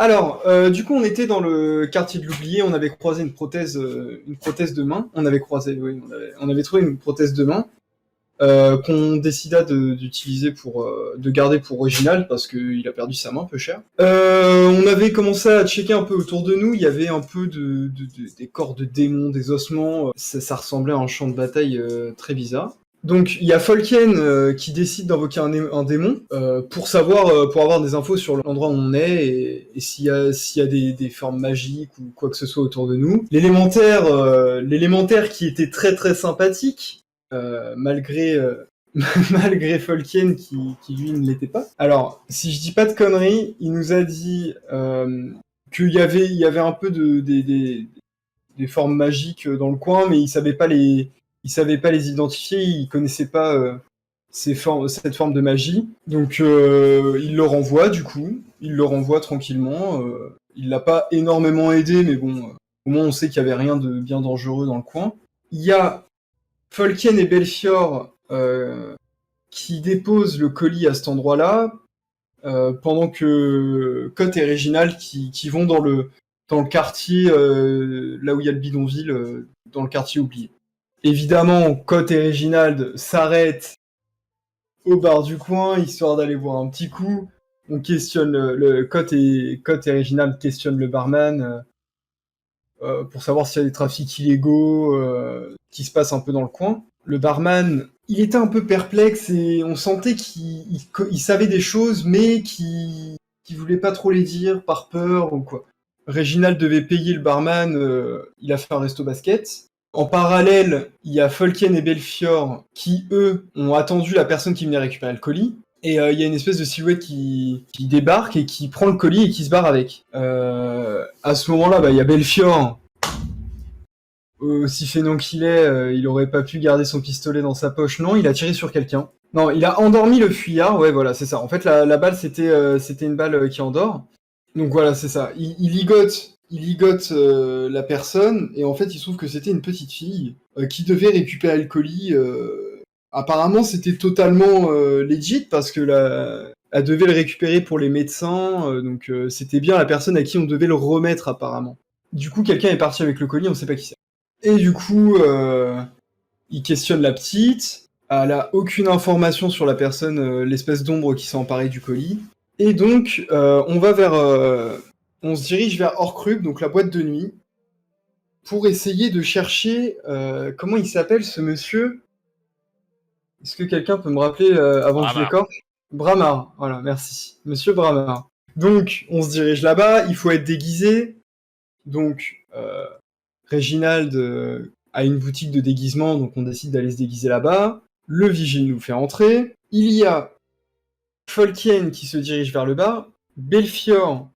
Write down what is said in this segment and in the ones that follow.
Alors, du coup, on était dans le quartier de l'oublié, on avait croisé une prothèse de main. On avait croisé, oui, on avait trouvé une prothèse de main qu'on décida d'utiliser de garder pour Reginald parce qu'il a perdu sa main peu cher. On avait commencé à checker un peu autour de nous. Il y avait un peu des corps de démons, des ossements. Ça ressemblait à un champ de bataille très bizarre. Donc il y a Folken qui décide d'invoquer un démon pour avoir des infos sur l'endroit où on est et s'il y a des formes magiques ou quoi que ce soit autour de nous. L'élémentaire qui était très très sympathique malgré malgré Folken qui lui ne l'était pas. Alors si je dis pas de conneries, il nous a dit qu'il y avait un peu des formes magiques dans le coin, mais il savait pas les identifier, il connaissait pas cette forme de magie. Donc il le renvoie du coup, il le renvoie tranquillement. Il l'a pas énormément aidé, mais bon, au moins on sait qu'il y avait rien de bien dangereux dans le coin. Il y a Folken et Belfior qui déposent le colis à cet endroit-là, pendant que Cotte et Réginald qui vont dans le quartier, là où il y a le bidonville, dans le quartier oublié. Évidemment, Cotte et Réginald s'arrêtent au bar du coin, histoire d'aller voir un petit coup. On questionne Cotte et Réginald questionnent le barman pour savoir s'il y a des trafics illégaux qui se passent un peu dans le coin. Le barman, il était un peu perplexe et on sentait qu'il savait des choses, mais qu'il voulait pas trop les dire par peur ou quoi. Réginald devait payer le barman, il a fait un resto basket. En parallèle, il y a Folken et Belfior qui, eux, ont attendu la personne qui venait récupérer le colis. Et il y a une espèce de silhouette qui débarque et qui prend le colis et qui se barre avec. À ce moment-là, il y a Belfior, aussi feignant qu'il est, il aurait pas pu garder son pistolet dans sa poche. Non, il a tiré sur quelqu'un. Non, il a endormi le fuyard. Ouais, voilà, c'est ça. En fait, la balle, c'était une balle qui endort. Donc voilà, c'est ça. Il ligote la personne, et en fait, il se trouve que c'était une petite fille qui devait récupérer le colis. Apparemment, c'était totalement legit, parce que elle devait le récupérer pour les médecins, donc c'était bien la personne à qui on devait le remettre, apparemment. Du coup, quelqu'un est parti avec le colis, on sait pas qui c'est. Et du coup, il questionne la petite, elle a aucune information sur la personne, l'espèce d'ombre qui s'est emparée du colis. Et donc, on se dirige vers Orkrub, donc la boîte de nuit, pour essayer de chercher comment il s'appelle ce monsieur. Est-ce que quelqu'un peut me rappeler avant que je Bramar. l'écorche? Bramar, voilà, merci. Monsieur Bramar. Donc, on se dirige là-bas, il faut être déguisé. Donc, Réginald a une boutique de déguisement, donc on décide d'aller se déguiser là-bas. Le vigile nous fait entrer. Il y a Folkien qui se dirige vers le bar. Belfior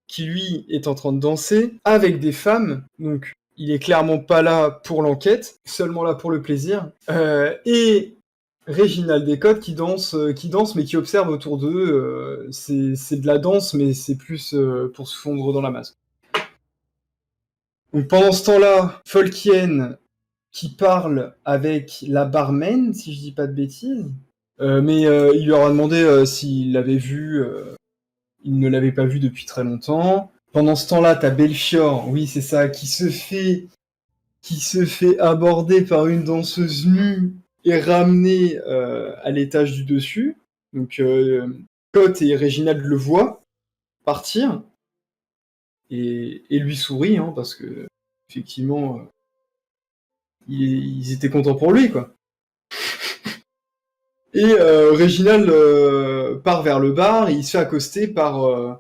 qui lui est en train de danser avec des femmes, donc il est clairement pas là pour l'enquête, seulement là pour le plaisir. Et Réginald Descottes qui danse mais qui observe autour d'eux. C'est de la danse, mais c'est plus pour se fondre dans la masse. Donc pendant ce temps-là, Folkien qui parle avec la barman, si je dis pas de bêtises, mais il leur a demandé s'il l'avait vu. Il ne l'avait pas vu depuis très longtemps. Pendant ce temps-là, t'as Belfior, oui c'est ça, qui se fait aborder par une danseuse nue et ramener à l'étage du dessus. Donc Cotte et Réginald le voient partir et lui sourient, hein, parce que effectivement ils étaient contents pour lui, quoi. Et Réginald part vers le bar et il se fait accoster par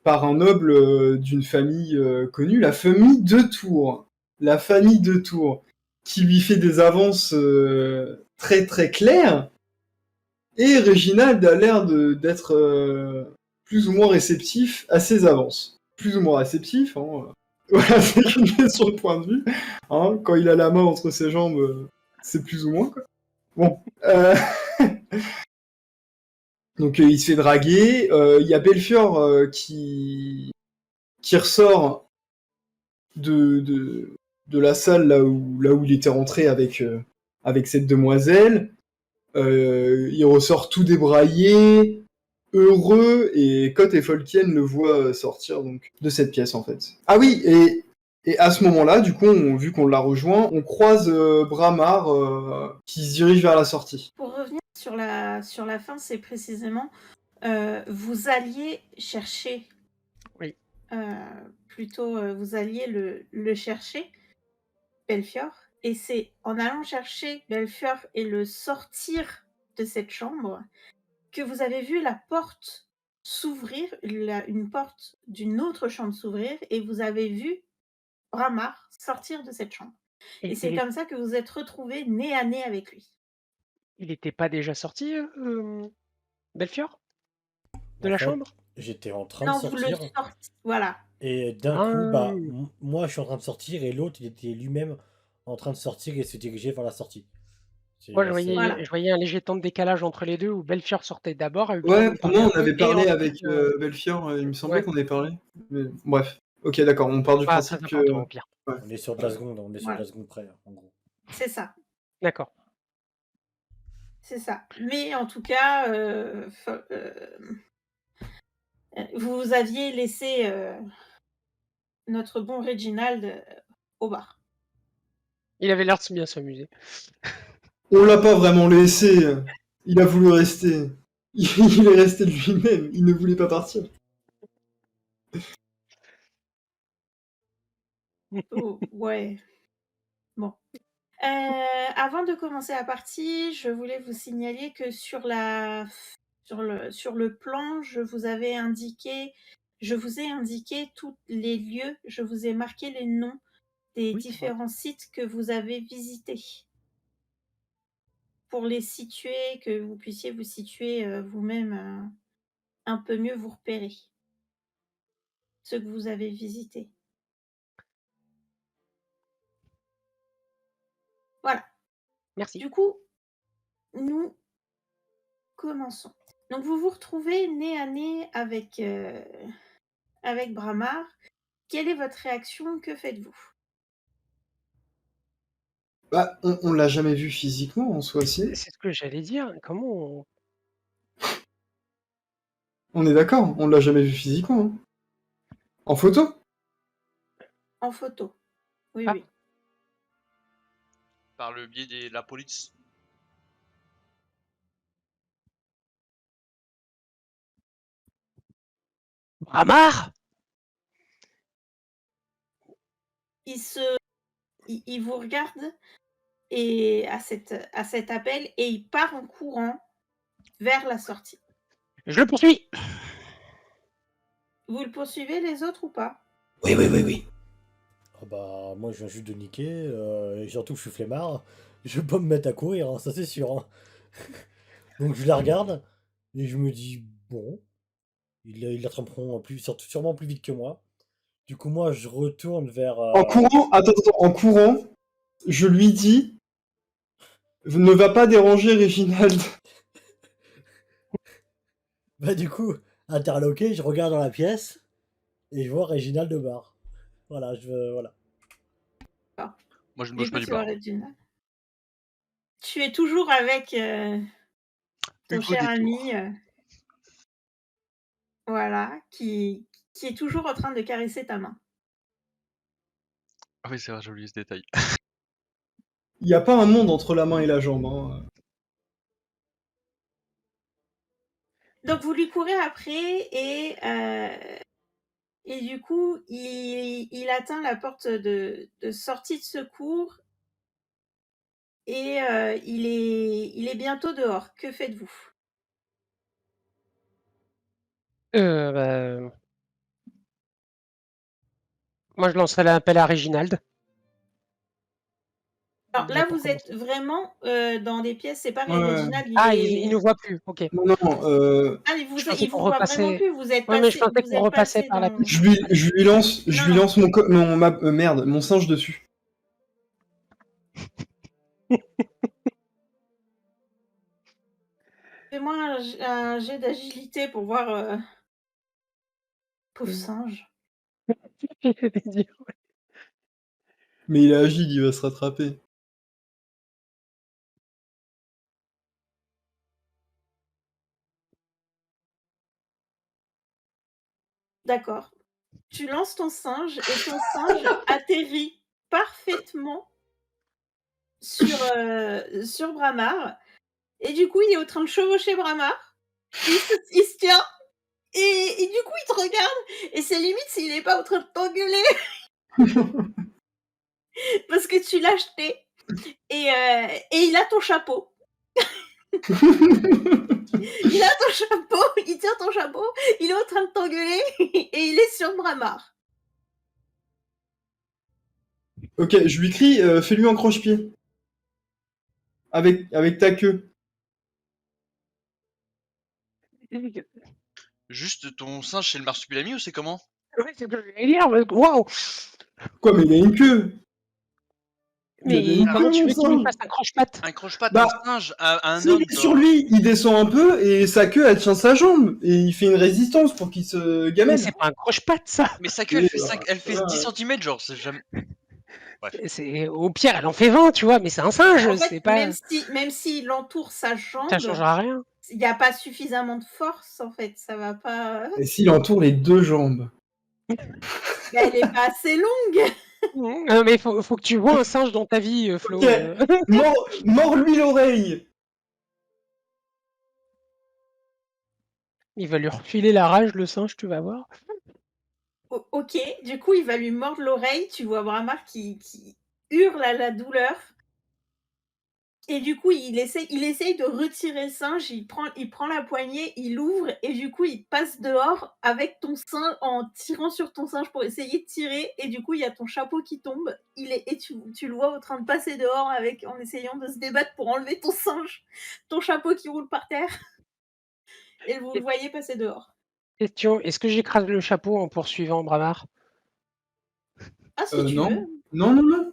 un noble d'une famille connue, la famille de Tours. La famille de Tours, qui lui fait des avances très très claires, et Réginald a l'air d'être plus ou moins réceptif à ses avances. Plus ou moins réceptif, hein. Voilà, c'est qu'une question de point de vue. Hein. Quand il a la main entre ses jambes, c'est plus ou moins, quoi. Bon. Donc il se fait draguer. Il y a Belfior qui ressort de la salle là où il était rentré avec cette demoiselle. Il ressort tout débraillé. heureux et Kot et Folkien le voient sortir donc de cette pièce en fait. Ah oui, et à ce moment-là, du coup, vu qu'on l'a rejoint, on croise Bramar qui se dirige vers la sortie. Pour revenir sur la fin, c'est précisément vous alliez chercher. Oui. Plutôt, vous alliez le chercher, Belfior, et c'est en allant chercher Belfior et le sortir de cette chambre que vous avez vu la porte s'ouvrir, une porte d'une autre chambre s'ouvrir, et vous avez vu Bramar sortir de cette chambre. Et c'est comme ça que vous êtes retrouvés nez à nez avec lui. Il n'était pas déjà sorti, Belfior, de la En fait, chambre? j'étais en train de Non, vous le sortir. sortez. Voilà. Et d'un Ah. coup, bah, moi je suis en train de sortir et l'autre il était lui-même en train de sortir et se dirigeait vers la sortie. Moi, je voyais, Voilà. je voyais un léger temps de décalage entre les deux où Belfior sortait d'abord, a eu le temps Ouais, de pour parler moi, un on peu, avait et parlé ensuite, avec Belfior, il me semblait ouais. qu'on avait parlé. Mais, bref, ok, d'accord, on part du Pas principe très que... important au pire. Ouais. On est sur de la seconde, on est sur de Voilà. la seconde près, en gros. C'est ça. D'accord. C'est ça. Mais en tout cas, vous aviez laissé notre bon Reginald au bar. Il avait l'air de bien s'amuser. On l'a pas vraiment laissé, il a voulu rester. Il est resté de lui-même, il ne voulait pas partir. Oh, ouais. Bon. Avant de commencer la partie, je voulais vous signaler que sur le plan, je vous ai indiqué tous les lieux, je vous ai marqué les noms des différents sites que vous avez visités. Pour les situer, que vous puissiez vous situer vous-même un peu mieux, vous repérer. Ceux que vous avez visités. Voilà. Merci. Du coup, nous commençons. Donc vous vous retrouvez nez à nez avec Bramar. Quelle est votre réaction? Que faites-vous? Bah, on l'a jamais vu physiquement en soi, si. C'est ce que j'allais dire. Comment On est d'accord, on l'a jamais vu physiquement. Hein. En photo? En photo. Oui, Ah. oui. Par le biais de la police. Bramar? Il vous regarde et à cet appel et il part en courant vers la sortie. Je le poursuis. Vous le poursuivez les autres ou pas? Oui. Ah bah, moi je viens juste de niquer, et surtout que je suis flemmard, je peux pas me mettre à courir, hein, ça c'est sûr. Hein. Donc je la regarde, et je me dis, bon, ils l'attraperont sûrement plus vite que moi. Du coup, moi je retourne vers. En courant, attends, en courant, je lui dis, ne va pas déranger Reginald. Bah, du coup, interloqué, je regarde dans la pièce, et je vois Réginald de bar. Voilà, voilà. Moi, je ne bouge pas du bar. Tu es toujours avec ton Hugo cher Détour. ami, voilà, qui est toujours en train de caresser ta main. Ah oui, c'est vrai, j'ai oublié ce détail. Il n'y a pas un monde entre la main et la jambe. Hein. Donc vous lui courez après et du coup, il atteint la porte de sortie de secours et il est bientôt dehors. Que faites-vous? Bah, moi, je lancerai l'appel à Réginald. Alors Déjà là, pour vous êtes commencer. vraiment dans des pièces séparées. Ouais. Reginald, Il ne voit plus. Ok. Non, Ah, il Je pensais vous qu'on voit vraiment repassait. plus. Vous êtes Ouais, mais je passé, pensais vous qu'on êtes repassait passé par la dans... piste. Je lui lance mon singe dessus. Fais-moi un jet d'agilité pour voir... Pauvre singe. Mais il est agile, il va se rattraper. D'accord. Tu lances ton singe et ton singe atterrit parfaitement sur Bramar. Et du coup, il est en train de chevaucher Bramar. Il se tient. Et du coup, il te regarde. Et c'est limite s'il n'est pas en train de t'engueuler parce que tu l'as jeté. Et il a ton chapeau. Il a ton chapeau, il tient ton chapeau, il est en train de t'engueuler et il est sur Bramar. Ok, je lui crie, fais-lui un croche-pied. Avec ta queue. Juste ton singe, c'est le marsupilami ou c'est comment? Ouais, c'est ce que je voulais dire. Waouh! Quoi, mais il a une queue. Il avait Mais une comment queue, tu mon veux qu'il me singe. fasse un croche-patte? Un croche-patte, Bah, un singe, un S'il homme, est sur genre. lui, il descend un peu et sa queue, elle tient sa jambe. Et il fait une résistance pour qu'il se Mais gamelle. c'est pas un croche-patte, ça! Mais sa queue, Oui, elle fait voilà. 10 cm, genre, c'est jamais. Bref. Au pire, elle en fait 20, tu vois, mais c'est un singe, En fait, c'est pas... même s'il entoure sa Ça jambe, changera rien. il n'y a pas suffisamment de force, en fait. Ça va pas. Et s'il entoure les deux jambes. Mais elle est pas assez longue. Mais faut que tu vois un singe dans ta vie, Flo. Ok. Mords-lui l'oreille. Il va lui refiler la rage, le singe, tu vas voir. Ok, du coup, il va lui mordre l'oreille. Tu vois Bramar qui hurle à la douleur. Et du coup, il essaye de retirer le singe, il prend la poignée, il l'ouvre et du coup, il passe dehors avec ton singe en tirant sur ton singe pour essayer de tirer. Et du coup, il y a ton chapeau qui tombe. Et tu le vois en train de passer dehors en essayant de se débattre pour enlever ton singe, ton chapeau qui roule par terre. Et vous le voyez passer dehors. Question, est-ce que j'écrase le chapeau en poursuivant Bramar? Ah, si tu Non. veux. Non.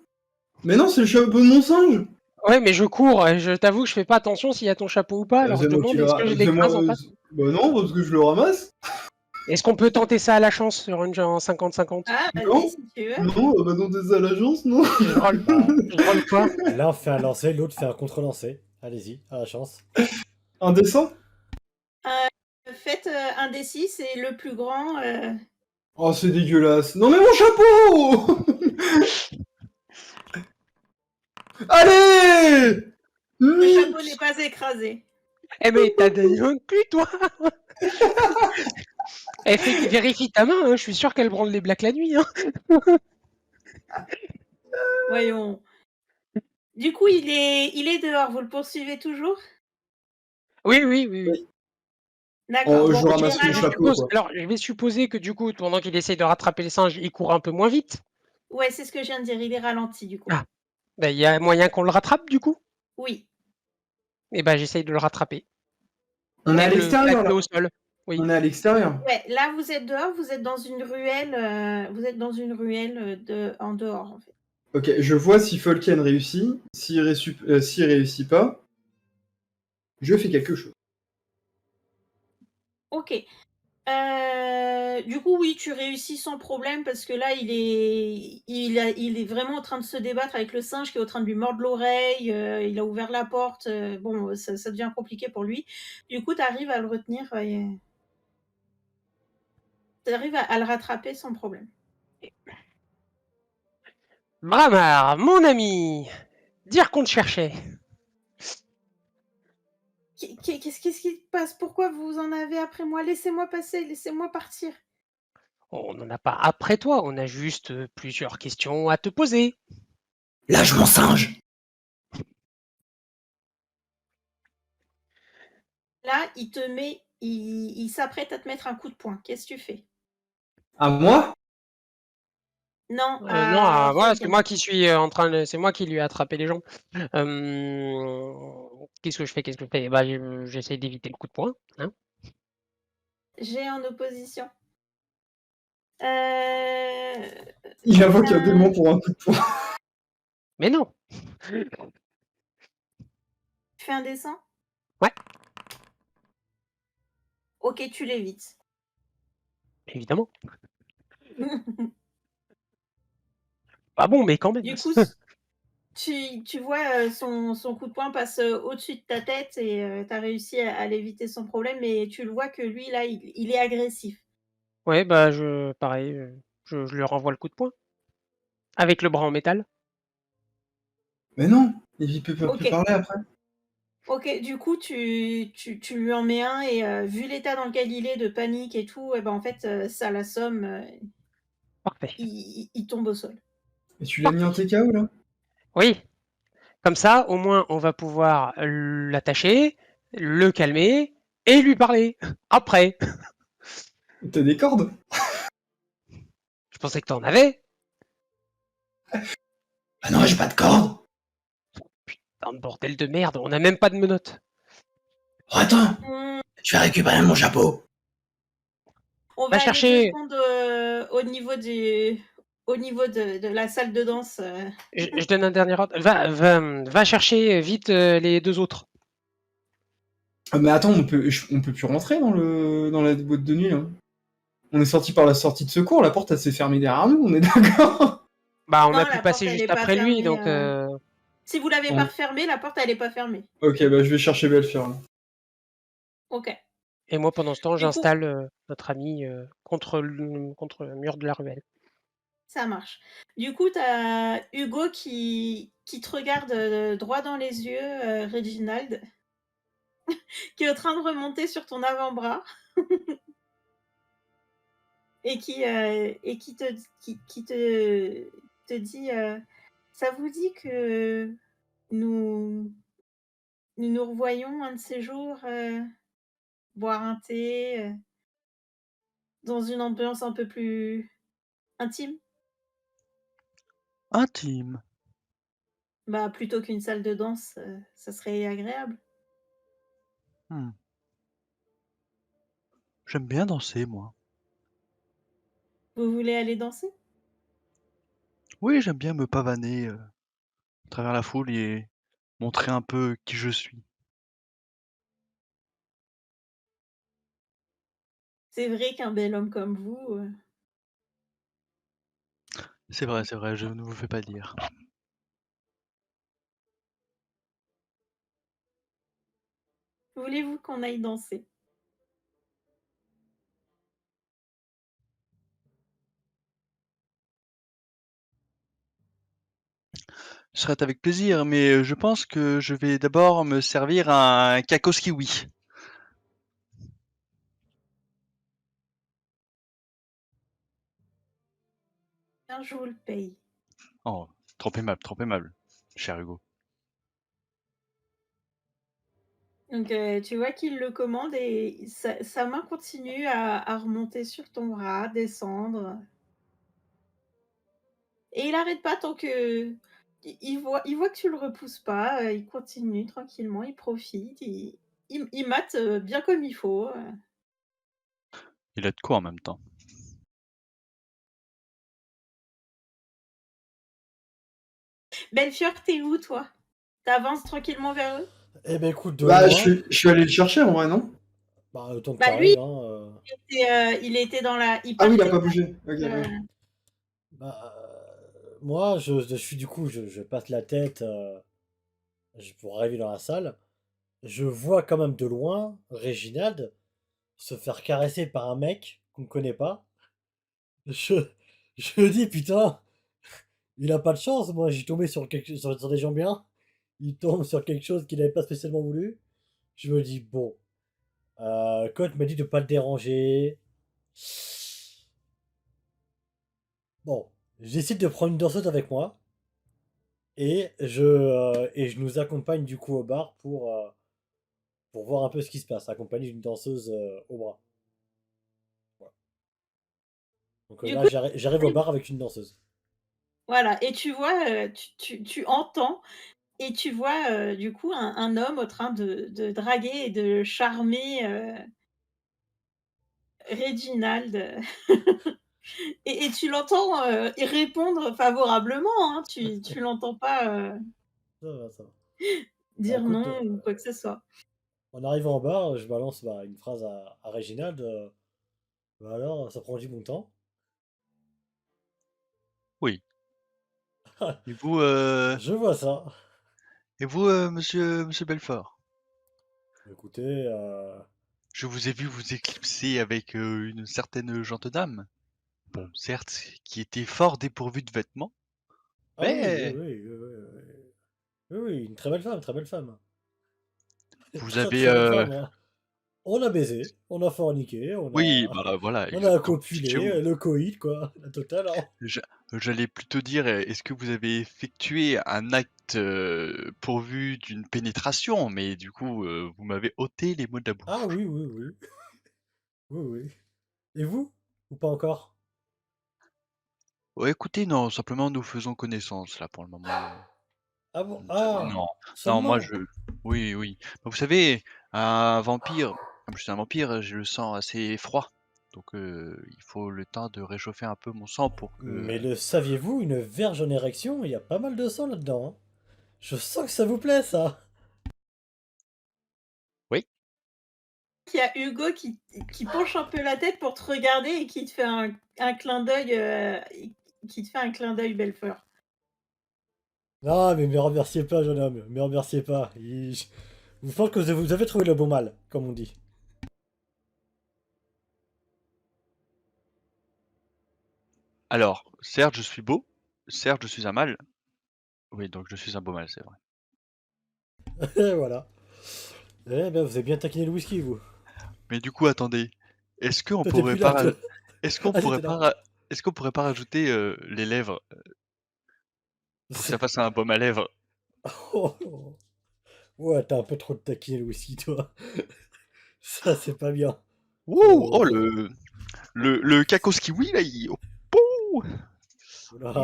Mais non, c'est le chapeau de mon singe. Ouais, mais je cours, et je t'avoue que je fais pas attention s'il y a ton chapeau ou pas, alors je demande est-ce que je l'écrase en face? Bah non, parce que je le ramasse. Est-ce qu'on peut tenter ça à la chance sur une genre 50-50? Ah, Non. vas-y, si tu veux. Non, bah non, t'es ça à l'agence, non. Je roll pas. Je roll quoi? L'un fait un lancer, l'autre fait un contre-lancer. Allez-y, à la chance. Indécent. Faites un D6 et le plus grand. Oh, c'est dégueulasse. Non, mais mon chapeau. Allez. Le chapeau n'est pas écrasé. Eh mais t'as des un cul, toi! Vérifie ta main, hein, je suis sûr qu'elle branle les blagues la nuit. Hein. Voyons. Du coup, il est dehors. Vous le poursuivez toujours? Oui. D'accord. Oh, je Bon, ramasse mon chapeau, quoi. Alors, je vais supposer que du coup, pendant qu'il essaye de rattraper les singes, il court un peu moins vite. ouais, c'est ce que je viens de dire. Il est ralenti, du coup. Ah. Ben, il y a moyen qu'on le rattrape, du coup? Oui. Eh ben, j'essaye de le rattraper. On est à Et de le l'extérieur, placer là. au sol. Oui. On est à l'extérieur. Ouais, là, vous êtes dehors. Vous êtes dans une ruelle. Vous êtes dans une ruelle en dehors, en fait. Ok, je vois si Folken réussit. S'il réussit pas, je fais quelque chose. Ok. Du coup, oui, tu réussis sans problème parce que là, il est vraiment en train de se débattre avec le singe qui est en train de lui mordre l'oreille. Il a ouvert la porte. Bon, ça devient compliqué pour lui. Du coup, tu arrives à le retenir. Tu arrives à le rattraper sans problème. Bramar, mon ami! Dire qu'on te cherchait. Qu'est-ce qui se passe? Pourquoi vous en avez après moi? Laissez-moi passer, laissez-moi partir. On n'en a pas après toi, on a juste plusieurs questions à te poser. Lâche mon singe. Là, il s'apprête à te mettre un coup de poing. Qu'est-ce que tu fais? À moi? Non, Non, voilà, c'est Folken. moi qui suis en train de. C'est moi qui lui ai attrapé les jambes. Qu'est-ce que je fais? Bah, j'essaie d'éviter le coup de poing. Hein. J'ai en opposition. Il invoque un démon pour un coup de poing. Mais non! Tu fais un dessin? Ouais. Ok, tu l'évites. Évidemment. Pas bon, mais quand même. Du coup, tu vois son coup de poing passe au-dessus de ta tête et tu as réussi à l'éviter sans problème, mais tu le vois que lui, là, il est agressif. Ouais, bah, pareil, je lui renvoie le coup de poing. Avec le bras en métal. Mais non, il peut plus Ok. parler après. Ok, du coup, tu lui en mets un et vu l'état dans lequel il est, de panique et tout, et ben en fait, ça l'assomme, Parfait. il tombe au sol. Et tu l'as mis en Parfait. TKO là? Oui, comme ça, au moins, on va pouvoir l'attacher, le calmer et lui parler. Après. T'as des cordes? Je pensais que t'en avais. Ah non, j'ai pas de cordes. Putain de bordel de merde, on a même pas de menottes. Oh, attends, Mmh, je vais récupérer mon chapeau. on Va va aller 2 chercher, secondes, au niveau de la salle de danse. je donne un dernier ordre. Va chercher vite les deux autres. Ah, mais attends, on peut plus rentrer dans la boîte de nuit là. On est sorti par la sortie de secours, la porte elle s'est fermée derrière nous, on est d'accord? Bah, on Non, a pu la porte, passer elle juste est pas après lui, fermée, donc si vous l'avez pas refermée, la porte, elle est pas fermée. Ok, bah je vais chercher Belfior là. OK. et moi pendant ce temps, Du coup, j'installe notre ami contre le mur de la ruelle. ça marche. Du coup, tu as Hugo qui te regarde, droit dans les yeux, Réginald, qui est en train de remonter sur ton avant-bras et qui te dit, «Ça vous dit que nous nous revoyons un de ces jours, boire un thé, dans une ambiance un peu plus intime?» Intime. Bah, plutôt qu'une salle de danse, ça serait agréable. Hmm. J'aime bien danser, moi. Vous voulez aller danser? Oui, j'aime bien me pavaner à travers la foule et montrer un peu qui je suis. C'est vrai qu'un bel homme comme vous, C'est vrai, je ne vous fais pas dire. voulez-vous qu'on aille danser? Ce serait avec plaisir, mais je pense que je vais d'abord me servir un cacos kiwi. Bien, je vous le paye. Oh, trop aimable, cher Hugo. Donc, tu vois qu'il le commande et sa main continue à remonter sur ton bras, descendre et il arrête pas tant que il voit que tu le repousses pas, il continue tranquillement, il profite, il mate, bien comme il faut. Il a de quoi en même temps. Belfiore, tu où toi? Tu avances tranquillement vers eux? Eh ben écoute, de Bah, loin, je suis allé le chercher en vrai, non? bah, le temps que tu Bah, lui, arrives, hein. il était dans la il Ah oui, il a partait pas pas, bougé. Ok, heu, ouais. Bah, moi, je suis du coup, je passe la tête pour arriver dans la salle. Je vois quand même de loin Réginald se faire caresser par un mec qu'on ne connaît pas. Je, je me dis, putain, il a pas de chance. Moi, j'ai tombé sur des gens bien. Il tombe sur quelque chose qu'il n'avait pas spécialement voulu. Je me dis, bon, Coach m'a dit de pas le déranger. Bon, je décide de prendre une danseuse avec moi. Et je nous accompagne du coup au bar pour voir un peu ce qui se passe, accompagné d'une danseuse au bras. Voilà. Donc du là, coup, j'arrive au bar avec une danseuse. voilà et tu vois, tu entends et tu vois, du coup un homme en train de draguer et de charmer, Réginald, et tu l'entends, y répondre favorablement, hein. Tu l'entends pas, Ça va, ça va. Bah dire écoute, non ou quoi que ce soit. en arrivant au bar, je balance une phrase à Réginald. Bah alors, ça prend du bon temps. Oui. Et vous, Je vois ça. monsieur Belfort? Écoutez, Je vous ai vu vous éclipser avec une certaine gente dame. Bon, certes, qui était fort dépourvue de vêtements, Ah oui, oui, mais oui, oui, oui, oui. Oui, oui, une très belle femme, très belle femme. vous Très avez... très belle femme, hein. On a baisé, on a forniqué, Oui, bah voilà, on a exactement. Chez vous. copulé, le coït, quoi, la totale, hein. J'a- J'allais plutôt dire, est-ce que vous avez effectué un acte pourvu d'une pénétration? Mais du coup, vous m'avez ôté les mots de la Ah bouche. oui, oui, oui, oui, oui. Et vous? Ou pas encore? Ouais, écoutez, non, simplement nous faisons connaissance là pour le moment. Ah bon? Non, Ah! non, moi Seulement? je... Oui, oui. Vous savez, un vampire, comme je suis un vampire, j'ai le sang assez froid. Donc il faut le temps de réchauffer un peu mon sang pour que... Mais le saviez-vous, une verge en érection, il y a pas mal de sang là-dedans, hein. Je sens que ça vous plaît, ça! Oui. Il y a Hugo qui penche un peu la tête pour te regarder et qui te fait un clin d'œil, qui te fait un clin d'œil Belfort. Non, mais me remerciez pas, jeune homme, me remerciez pas. Je pense que vous avez trouvé le bon mal, comme on dit. Alors, certes, je suis beau, certes, je suis un mâle. Oui, donc je suis un beau mâle, c'est vrai. Et voilà. Eh ben, vous avez bien taquiné le whisky, vous. Mais du coup, attendez, est-ce qu'on Toi, t'es pourrait plus là, pas, toi. est-ce qu'on Ah, pourrait j'étais là. pas, est-ce qu'on pourrait pas rajouter les lèvres pour que ça fasse un baume à lèvres? Oh, oh. Ouais, t'as un peu trop de taquiné le whisky, toi. Ça, c'est pas bien. Wouh! Oh, le cacos kiwi là, il... oh, pouh!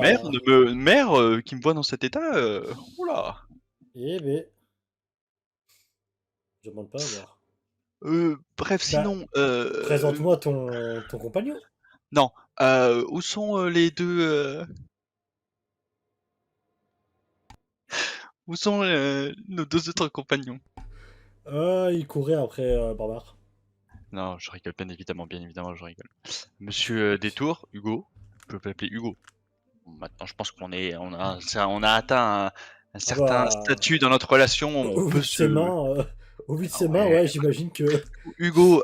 Mère, Oula. mère qui me voit dans cet état, oula. Eh ben, je demande pas à voir. Bref, Bah, sinon, présente-moi ton compagnon. non, où sont les deux, où sont nos deux autres compagnons? Ah, il courait après Barbare. Non, je rigole, bien évidemment, je rigole. Monsieur Détour, Hugo, je peux l'appeler Hugo. Maintenant, je pense on a atteint un Ah certain bah, statut dans notre relation, on au vu peut de ses se... mains, au vu de Ah ses mains, ouais. ouais, j'imagine que... Hugo,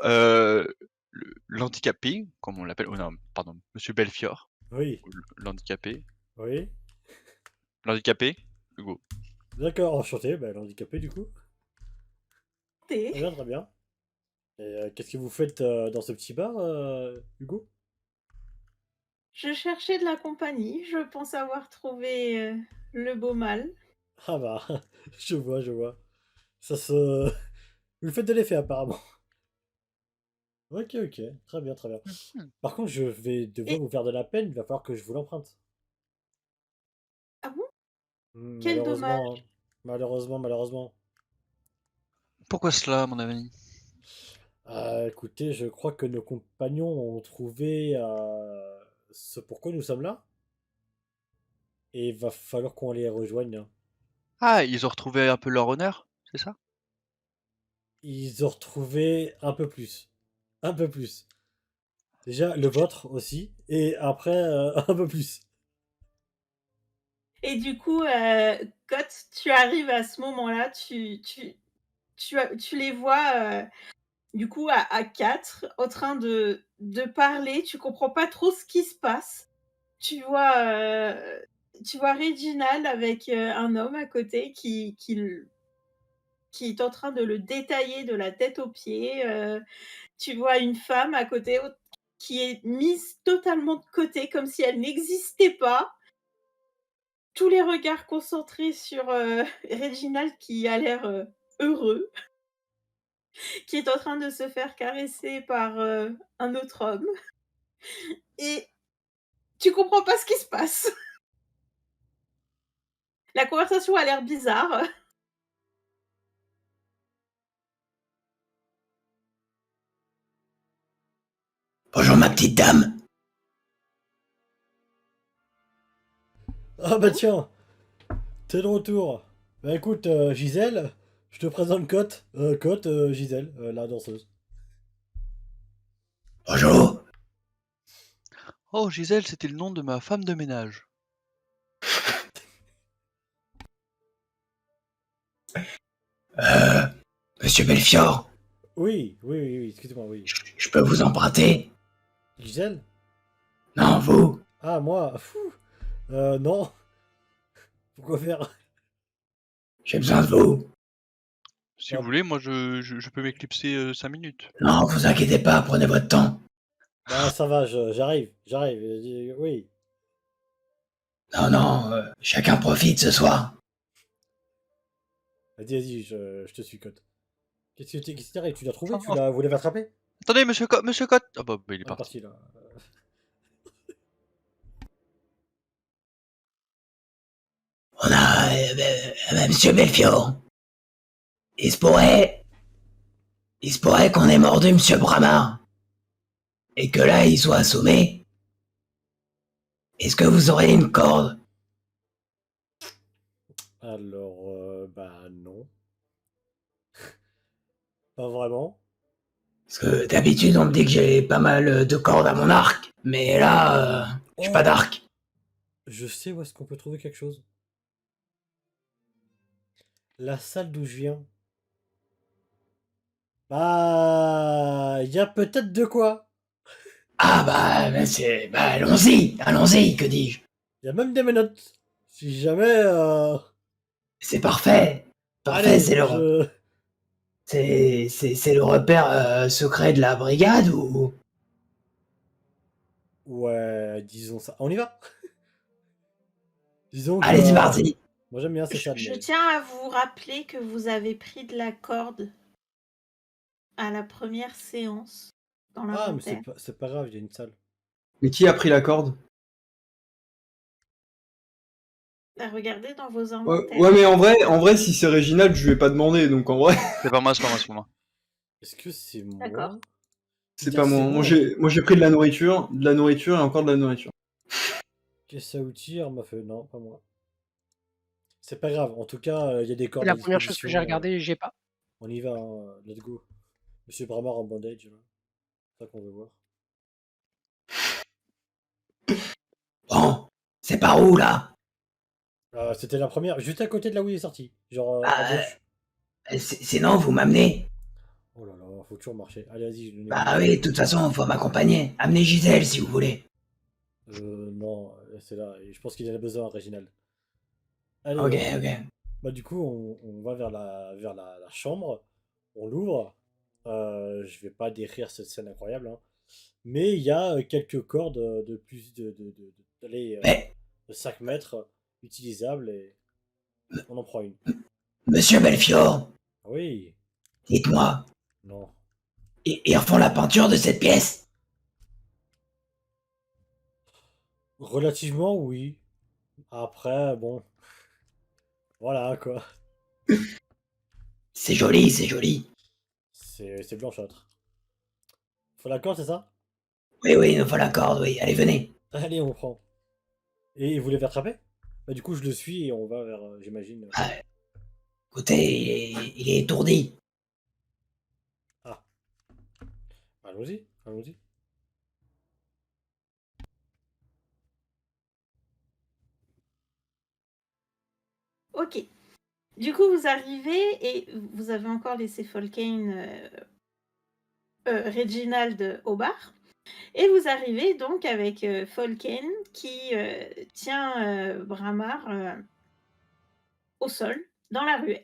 l'handicapé, comme on l'appelle, oh non, pardon, Monsieur Belfior, Oui, l'handicapé, oui. l'handicapé, Hugo. D'accord, enchanté, bah, l'handicapé, du coup. T'es- Très bien, très bien. Et qu'est-ce que vous faites dans ce petit bar, Hugo? Je cherchais de la compagnie, je pense avoir trouvé, le beau mâle. Ah bah, je vois, je vois. Ça se... Vous faites de l'effet, apparemment. Ok, ok, très bien, très bien. Mhm. Par contre, je vais devoir Et vous faire de la peine, il va falloir que je vous l'emprunte. ah bon? Quel dommage! Malheureusement, hein. Malheureusement, malheureusement. Pourquoi cela, mon ami? Écoutez, je crois que nos compagnons ont trouvé ce pourquoi nous sommes là, et il va falloir qu'on les rejoigne, hein. Ah, ils ont retrouvé un peu leur honneur, c'est ça? Ils ont retrouvé un peu plus. Un peu plus. Déjà, le vôtre aussi, et après, un peu plus. Et du coup, quand tu arrives à ce moment-là, tu les vois, du coup à 4 en train de parler, tu comprends pas trop ce qui se passe. Tu vois, tu vois Reginald avec, un homme à côté qui est en train de le détailler de la tête aux pieds, tu vois une femme à côté qui est mise totalement de côté comme si elle n'existait pas. Tous les regards concentrés sur, Reginald qui a l'air, heureux, qui est en train de se faire caresser par, un autre homme et tu comprends pas ce qui se passe. La conversation a l'air bizarre. Bonjour ma petite dame. Ah bah tiens, t'es de retour. Bah écoute, Gisèle, je te présente Cotte. Cotte, Gisèle, la danseuse. Bonjour. Oh, Gisèle, c'était le nom de ma femme de ménage. Euh, Monsieur Belfior, Oui, oui, oui, oui, excusez-moi, oui. Je peux vous emprunter? Gisèle? Non, vous? Ah, moi? Fou. Non. Pourquoi faire? J'ai besoin de vous. Si Bah, vous voulez, moi je peux m'éclipser 5 minutes. Non, vous inquiétez pas, prenez votre temps. bah, ça va, j'arrive. Oui. Non, non, chacun profite ce soir. Vas-y, je te suis, Cote. Qu'est-ce qui t'arrive? Tu l'as trouvé? Oh. Vous l'avez attrapé? Attendez, monsieur Cotte! Ah bah, il est Ah, il est parti. parti, là. On a Monsieur Belfior. Il se pourrait, il se pourrait qu'on ait mordu Monsieur Bramar et que là il soit assommé. Est-ce que vous aurez une corde? Alors, bah, non. Pas vraiment. Parce que d'habitude on me dit que j'ai pas mal de cordes à mon arc, mais là, j'ai pas Oh, d'arc. je sais où est-ce qu'on peut trouver quelque chose. La salle d'où je viens. Bah, il y a peut-être de quoi. Ah allons-y, que dis-je? Il y a même des menottes. Si jamais, C'est parfait, parfait, allez, c'est le repère secret de la brigade ou? Ouais, disons ça. On y va. Disons que, Allez, c'est parti. moi j'aime bien ces salles, Je mais... tiens à vous rappeler que vous avez pris de la corde à la première séance dans Ah, mais l'inventaire. c'est pas grave, il y a une salle. Mais qui a pris la corde? Regardez dans vos Ouais, inventaires. ouais, mais en vrai, si c'est Réginald, je lui ai pas demandé, donc en vrai, C'est pas moi, c'est pas moi, c'est pas moi. Est-ce que c'est D'accord. moi? c'est Putain, pas moi. c'est Moi, j'ai pris de la nourriture et encore de la nourriture. Caisse à outils, arme à feu. Non, pas moi. C'est pas grave. En tout cas, il y a des C'est cordes à la première chose que j'ai disposition. regardée, j'ai pas. On y va, hein, let's go. Monsieur Bramar en bandage, là. C'est ça qu'on veut voir. Bon, c'est par où là? C'était la première, juste à côté de là où il est sorti. Genre, à Bah, gauche. sinon vous m'amenez. Oh là là, faut toujours marcher. Allez, vas-y, je Bah oui, de toute façon, faut m'accompagner. Amenez Gisèle si vous voulez. Non, c'est là. Et je pense qu'il en a besoin, Réginald. Allez, Ok, ok. bah du coup, on va vers la chambre. On l'ouvre. Je vais pas décrire cette scène incroyable, hein. Mais il y a quelques cordes de plus allez, Mais, de 5 mètres utilisables et on en prend une. Monsieur Belfior, Ah oui, dites-moi, non. ils refont la peinture de cette pièce? Relativement, oui. Après, bon, voilà quoi. C'est joli, c'est joli. C'est blanchâtre. Faut la corde, c'est ça? Oui, oui, il nous faut la corde, oui. Allez, venez. Allez, on prend. Et vous l'avez attrapé? Bah du coup, je le suis et on va vers, j'imagine. Ah, écoutez, il est étourdi. Ah, allons-y, allons-y. Ok. Du coup, vous arrivez et vous avez encore laissé Folkane, Reginald au bar. Et vous arrivez donc avec Folkane qui tient Bramar au sol, dans la ruelle.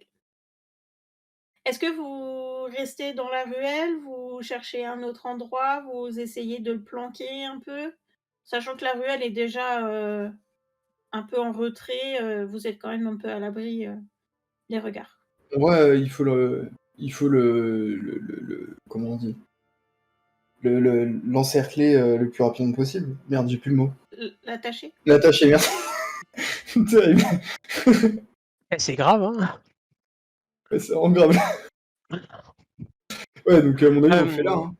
Est-ce que vous restez dans la ruelle? Vous cherchez un autre endroit? Vous essayez de le planquer un peu? Sachant que la ruelle est déjà un peu en retrait, vous êtes quand même un peu à l'abri des regards. Ouais, il faut comment on dit? L'encercler le plus rapidement possible. Merde, j'ai plus le mot. L'attacher? L'attacher, merci. Terrible. Eh, c'est grave, hein. Ouais, c'est vraiment grave. Ouais, donc à mon avis, on le fait là. Hein.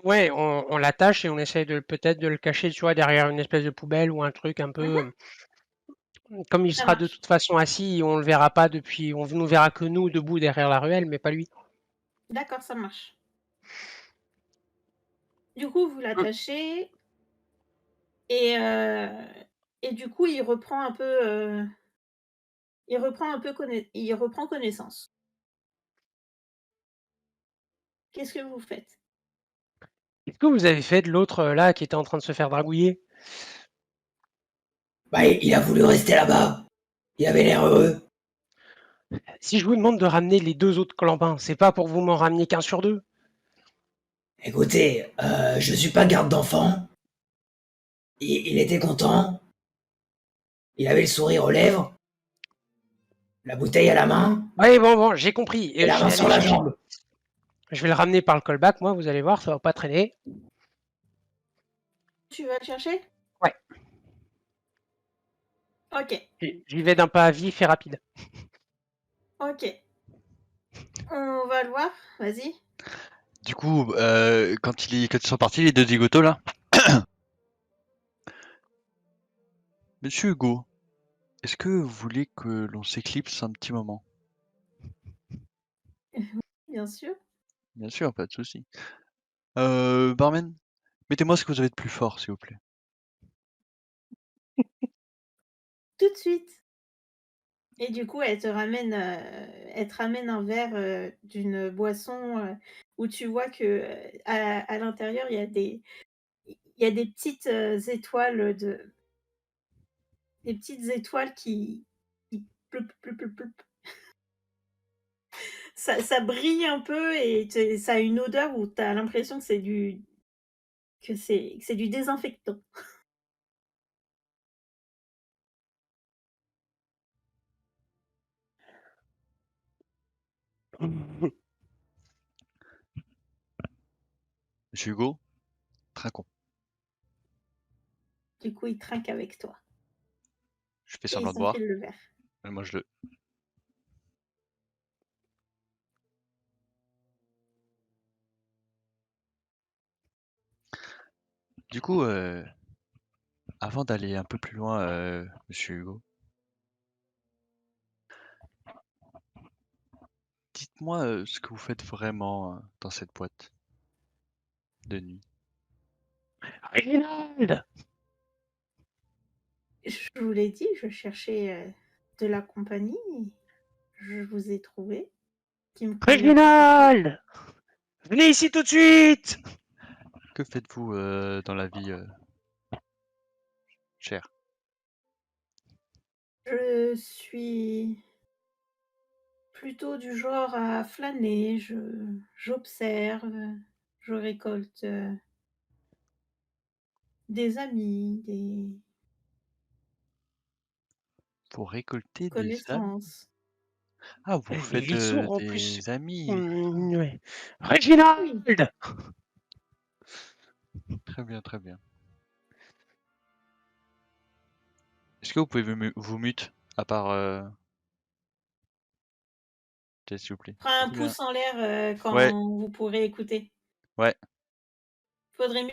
Ouais, on l'attache et on essaye peut-être de le cacher, tu vois, derrière une espèce de poubelle ou un truc un peu. Comme il Ça sera de marche. toute façon assis, on le verra pas depuis. On ne verra que nous debout derrière la ruelle, mais pas lui. D'accord, ça marche. Du coup, vous l'attachez et du coup, il reprend un peu, il reprend connaissance. Qu'est-ce que vous faites? Qu'est-ce que vous avez fait de l'autre là qui était en train de se faire dragouiller? Bah, il a voulu rester là-bas. Il avait l'air heureux. Si je vous demande de ramener les 2 autres clampins, c'est pas pour vous m'en ramener qu'1 sur 2? Écoutez, je suis pas garde d'enfant. Il était content. Il avait le sourire aux lèvres. La bouteille à la main Ouais, bon, j'ai compris. et la Je main vais sur aller la chercher. jambe. Je vais le ramener par le callback, moi, vous allez voir, ça va pas traîner. Tu vas le chercher? Ouais. Ok, J'y vais d'un pas vif et rapide. ok. On va le voir, vas-y. Du coup, quand ils sont partis, les deux zigotos là. Monsieur Hugo, est-ce que vous voulez que l'on s'éclipse un petit moment? Bien sûr. Bien sûr, pas de souci. Barman, mettez-moi ce que vous avez de plus fort, s'il vous plaît. Tout de suite. Et du coup, elle te ramène un verre d'une boisson où tu vois que à l'intérieur, il y a des petites étoiles qui ploup, ploup, ploup, ploup. Ça brille un peu et ça a une odeur où tu as l'impression que c'est du désinfectant. Monsieur Hugo, trinquons. Du coup, il trinque avec toi Je fais et il semblant de boire. s'enfile le verre. Moi, je le. Du coup, avant d'aller un peu plus loin, monsieur Hugo, dites-moi ce que vous faites vraiment dans cette boîte de nuit. Réginald! Je vous l'ai dit, je cherchais de la compagnie. Je vous ai trouvé. Qui me connaît. Réginald! Venez ici tout de suite! Que faites-vous dans la vie, cher? Je suis plutôt du genre à flâner. J'observe, je récolte des amis, des Vous récoltez des amis? connaissances. Ah, vous faites Il est sourd en plus. des amis. Ouais. Oui, Réginald! Très bien, très bien. Est-ce que vous pouvez vous mute à part s'il vous plaît? prends un Très bien. pouce en l'air quand Ouais. vous pourrez écouter. Ouais. Faudrait mieux.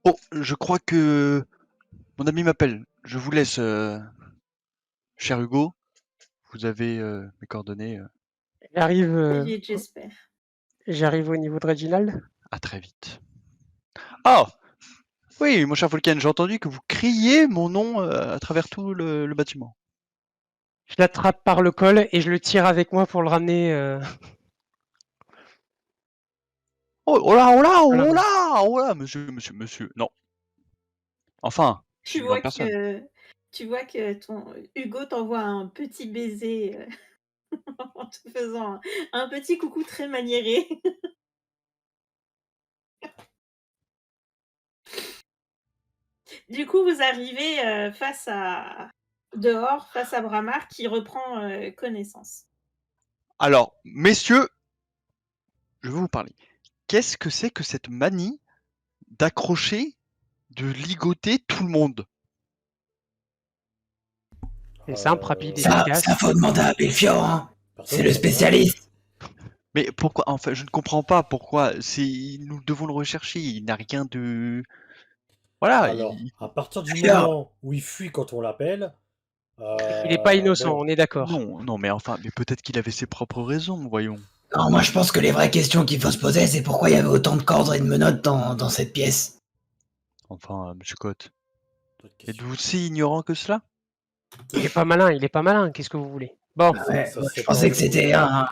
Oh, je crois que mon ami m'appelle. Je vous laisse, cher Hugo. Vous avez mes coordonnées. J'arrive, Vite, j'espère. j'arrive au niveau de Reginald. À très vite. Ah! Oui, mon cher Volcan, j'ai entendu que vous criez mon nom à travers tout le bâtiment. Je l'attrape par le col et je le tire avec moi pour le ramener. Oh, oh là, oh là, Voilà. oh là, oh là, monsieur, non. Enfin, je suis Tu une vois grande personne. tu vois que ton Hugo t'envoie un petit baiser en te faisant un petit coucou très maniéré. Du coup, vous arrivez dehors, face à Bramar qui reprend connaissance. Alors, messieurs, je vais vous parler. Qu'est-ce que c'est que cette manie d'accrocher, de ligoter tout le monde? C'est simple, rapide, Ça efficace. faut demander à Belfior, hein. personne C'est le ne comprend. spécialiste. Mais pourquoi? En fait, je ne comprends pas pourquoi. Nous devons le rechercher. Il n'a rien de. Voilà. Alors, à partir du Belfior, moment où il fuit quand on l'appelle, Il n'est pas innocent, bon, on est d'accord. Non, non, mais enfin, mais peut-être qu'il avait ses propres raisons, voyons. non, moi je pense que les vraies questions qu'il faut se poser, c'est pourquoi il y avait autant de cordes et de menottes dans cette pièce. Enfin, monsieur Cotte, d'autres questions. êtes-vous si ignorant que cela? Il est pas malin, il est pas malin. Qu'est-ce que vous voulez? Bon, Ah ouais, Ça ouais, se je fait pas pensais en que deux c'était minutes. un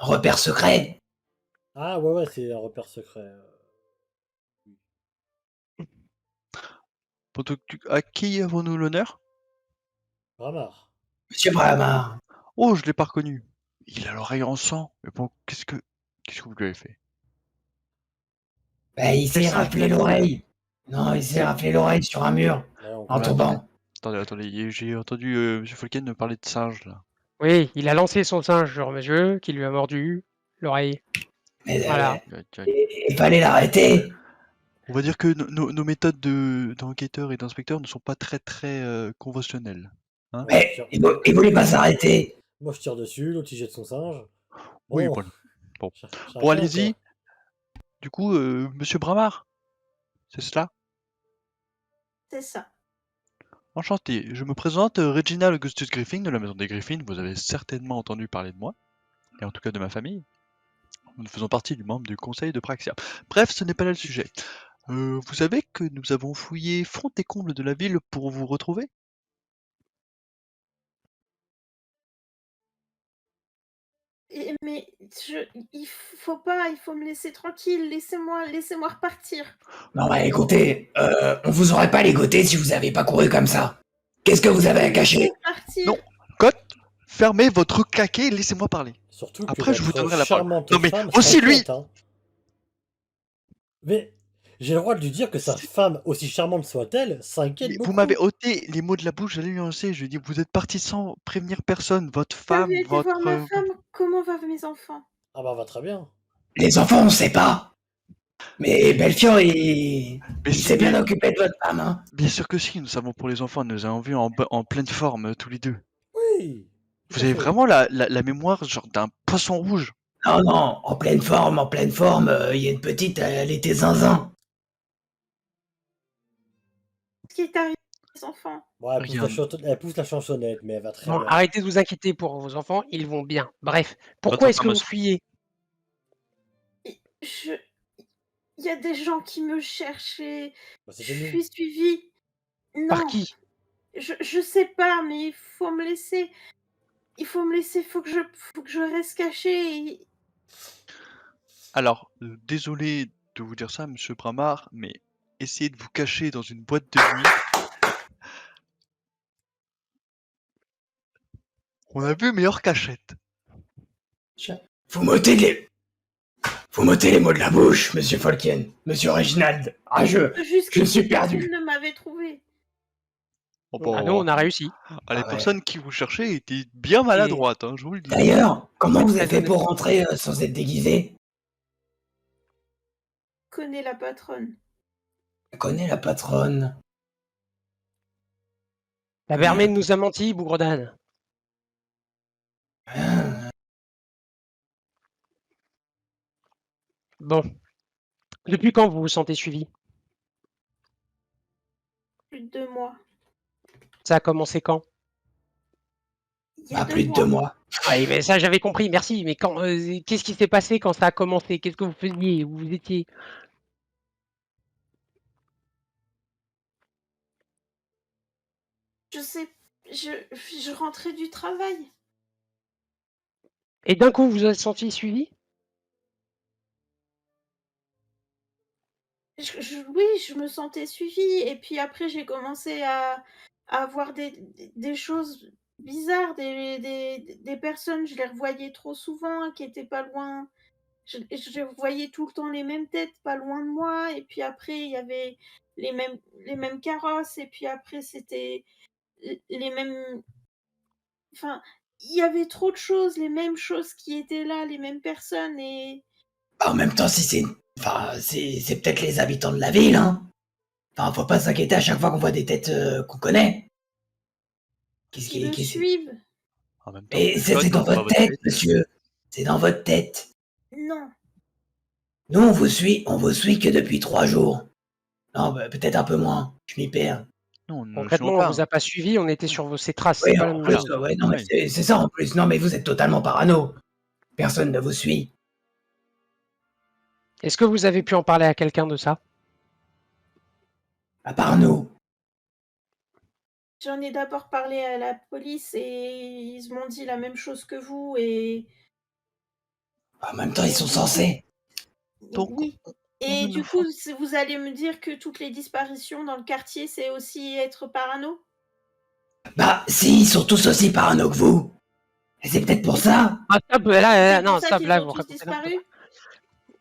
repère secret. Ah ouais, c'est un repère secret. À qui avons-nous l'honneur? Ramar. Monsieur Bramar, Oh, je l'ai pas reconnu. Il a l'oreille en sang. Mais bon, qu'est-ce que vous lui avez fait? bah, il le s'est singe raflé de... l'oreille. Non, il s'est raflé l'oreille sur un mur Ouais, on en Mais comprend. attendez, tombant. attendez, j'ai entendu monsieur Folken me parler de singe là. Oui, il a lancé son singe sur monsieur, qui lui a mordu l'oreille. Mais Voilà. il fallait l'arrêter. On va dire que nos méthodes d'enquêteurs et d'inspecteurs ne sont pas très conventionnelles. Hein? Ouais, Mais il voulait pas s'arrêter. moi je tire dessus, l'autre il jette son singe. Oui, Bon, voilà. Bon, bon chacun allez-y. quoi. Du coup, monsieur Bramar, c'est cela? C'est ça. Enchanté. Je me présente, Reginald Augustus Griffin de la Maison des Griffins. Vous avez certainement entendu parler de moi, et en tout cas de ma famille. Nous faisons partie du membre du conseil de Praxia. Bref, ce n'est pas là le sujet. Vous savez que nous avons fouillé fond et comble de la ville pour vous retrouver? Mais il faut pas, il faut me laisser tranquille. Laissez-moi repartir. Non, bah écoutez, on vous aurait pas ligoté si vous avez pas couru comme ça. Qu'est-ce que vous avez à cacher? Laissez-moi partir. Non, Cotte, fermez votre claquet et laissez-moi parler. Surtout que Après, je vous votre donnerai la parole. charmante Non mais femme aussi lui! s'inquiète, hein. Mais j'ai le droit de lui dire que sa femme, aussi charmante soit-elle, s'inquiète Mais vous beaucoup. m'avez ôté les mots de la bouche, j'allais lui lancer. Je lui ai dit, vous êtes parti sans prévenir personne. Votre Vous femme, avez été voir ma votre... femme. Comment vont mes enfants? Ah bah va très bien. Les enfants, on sait pas. Mais Belfior, il Mais s'est si, bien mais occupé de votre femme, hein. bien sûr que si, nous savons pour les enfants, nous avons vu en pleine forme, tous les deux. Oui, tout Vous à avez fait. vraiment la mémoire genre d'un poisson rouge. Non, non, en pleine forme, il y a une petite, elle était zinzin. Qu'est-ce qui est arrivé, les enfants? Bon, Rien. elle pousse la chansonnette, mais elle va très Bon, bien. arrêtez de vous inquiéter pour vos enfants, ils vont bien. Bref, pourquoi Votre est-ce que femme vous aussi. fuyez? Il y a des gens qui me cherchent et Bah, je c'était nous. suis suivie. Par Non, qui? je sais pas, mais il faut me laisser. Faut que je reste cachée. Alors, désolé de vous dire ça, monsieur Bramar, mais essayez de vous cacher dans une boîte de nuit. On a vu meilleure cachette. Vous m'ôtez les mots de la bouche, monsieur Folken, monsieur Reginald. Ah, je suis perdu. Personne ne m'avait trouvé. Oh, Ah bah, non, on a réussi. les Ah ouais. personnes qui vous cherchaient étaient bien maladroites, hein, je vous le dis. D'ailleurs, comment vous avez Très fait pour rentrer sans être déguisé? Je connais la patronne. Je connais la patronne. La Vermaine nous a menti, bougre d'âne. Ah, Bon. Depuis quand vous vous sentez suivi? de 2 mois. Ça a commencé quand? Il y a 2 plus de 2 mois. mois. Oui, mais ça j'avais compris, merci. Mais quand, qu'est-ce qui s'est passé quand ça a commencé? Qu'est-ce que vous faisiez? Où vous étiez? Je sais, je rentrais du travail. Et d'un coup, vous vous êtes senti suivi? Oui, je me sentais suivie et puis après j'ai commencé à avoir des choses bizarres, des personnes, je les revoyais trop souvent, qui étaient pas loin. Je voyais tout le temps les mêmes têtes, pas loin de moi et puis après il y avait les mêmes carrosses et puis après c'était les mêmes enfin, il y avait trop de choses, les mêmes choses qui étaient là, les mêmes personnes et En même temps, si c'est... Enfin, c'est peut-être les habitants de la ville, hein. Enfin, faut pas s'inquiéter à chaque fois qu'on voit des têtes qu'on connaît. Qu'est-ce qui qui... me Qu'est-ce... suivent. En même temps, Et plus c'est dans on voit votre votre tête, tête, monsieur. C'est dans votre tête. Non. Nous, on vous suit que depuis 3 jours. Non, bah, peut-être un peu moins. Je m'y perds. non, nous ne le suivons Concrètement, on pas. vous a pas suivi, on était sur ces traces, Oui, c'est pas la en même plus, chose. ouais, non, mais Oui. c'est ça en plus. Non, mais vous êtes totalement parano. Personne ne vous suit. Est-ce que vous avez pu en parler à quelqu'un de ça? À part nous. J'en ai d'abord parlé à la police et ils m'ont dit la même chose que vous et En même temps, ils sont censés. Donc, oui. on Et ne du nous coup, vous allez me dire que toutes les disparitions dans le quartier, c'est aussi être parano? Bah, si, ils sont tous aussi parano que vous. Et c'est peut-être pour ça. Ah stop, là, C'est pour non, ça stop, qu'ils là, ont vous tous racontez n'importe quoi. disparu?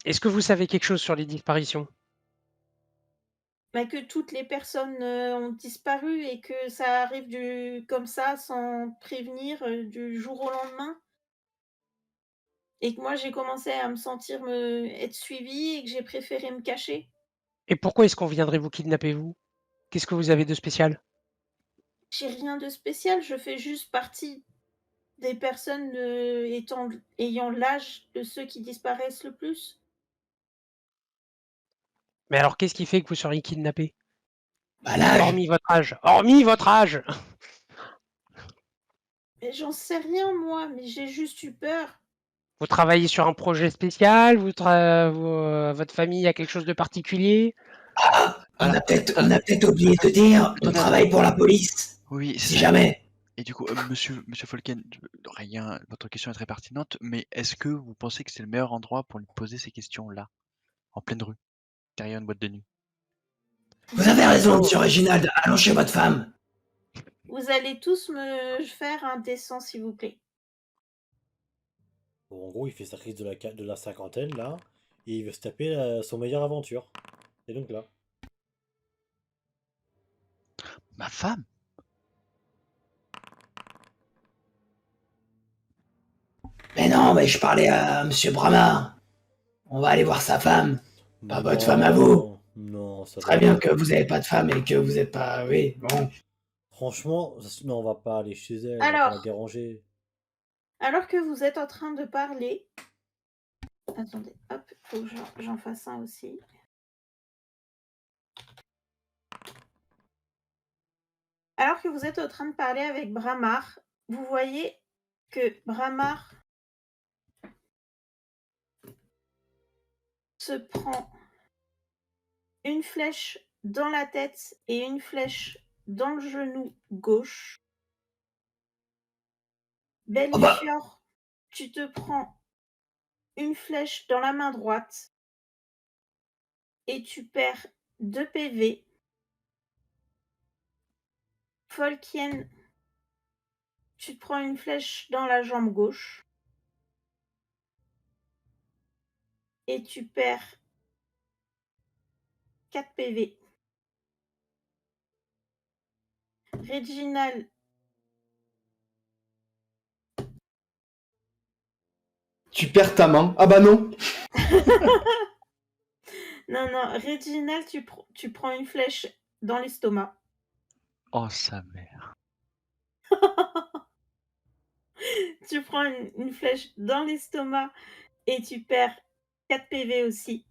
Est-ce que vous savez quelque chose sur les disparitions? Bah, que toutes les personnes, ont disparu et que ça arrive comme ça, sans prévenir, du jour au lendemain? Et que moi, j'ai commencé à me sentir être suivie et que j'ai préféré me cacher? Et pourquoi est-ce qu'on viendrait vous kidnapper, vous? Qu'est-ce que vous avez de spécial? J'ai rien de spécial, je fais juste partie des personnes, ayant l'âge de ceux qui disparaissent le plus. Mais alors, qu'est-ce qui fait que vous seriez kidnappé? Bah, l'âge. Hormis votre âge. Hormis votre âge! Mais j'en sais rien moi, mais j'ai juste eu peur. Vous travaillez sur un projet spécial? Votre famille a quelque chose de particulier? Ah, alors, on a peut-être oublié de dire, on attendez, travaille pour la police. oui, c'est Si ça. jamais. Et du coup, monsieur Folken, rien, votre question est très pertinente, mais est-ce que vous pensez que c'est le meilleur endroit pour lui poser ces questions-là, en pleine rue, derrière une boîte de nuit? Vous avez raison, monsieur Réginald. Allons chez votre femme. Vous allez tous me faire un dessin, s'il vous plaît. Bon, en gros, il fait sa crise de la cinquantaine, là, et il veut se taper son meilleure aventure. Et donc là. Ma femme? Mais non, mais je parlais à monsieur Bramard. On va aller voir sa femme. Pas votre femme à vous. Non, ça Très va bien pas. que vous n'avez pas de femme et que vous n'êtes pas... Oui, bon. Franchement, non, on va pas aller chez elle, on va pas la Alors, déranger. alors que vous êtes en train de parler, attendez, hop, faut que j'en fasse un aussi. Alors que vous êtes en train de parler avec Bramar, vous voyez que Bramar se prend une flèche dans la tête et une flèche dans le genou gauche. Oh bah, Belfior, tu te prends une flèche dans la main droite et tu perds 2 PV. Folkien, tu te prends une flèche dans la jambe gauche et tu perds 4 PV. Reginald, Tu perds ta main. Ah bah non. non, Reginald, tu prends une flèche dans l'estomac. Oh, sa mère. Tu prends une flèche dans l'estomac et tu perds 4 PV aussi.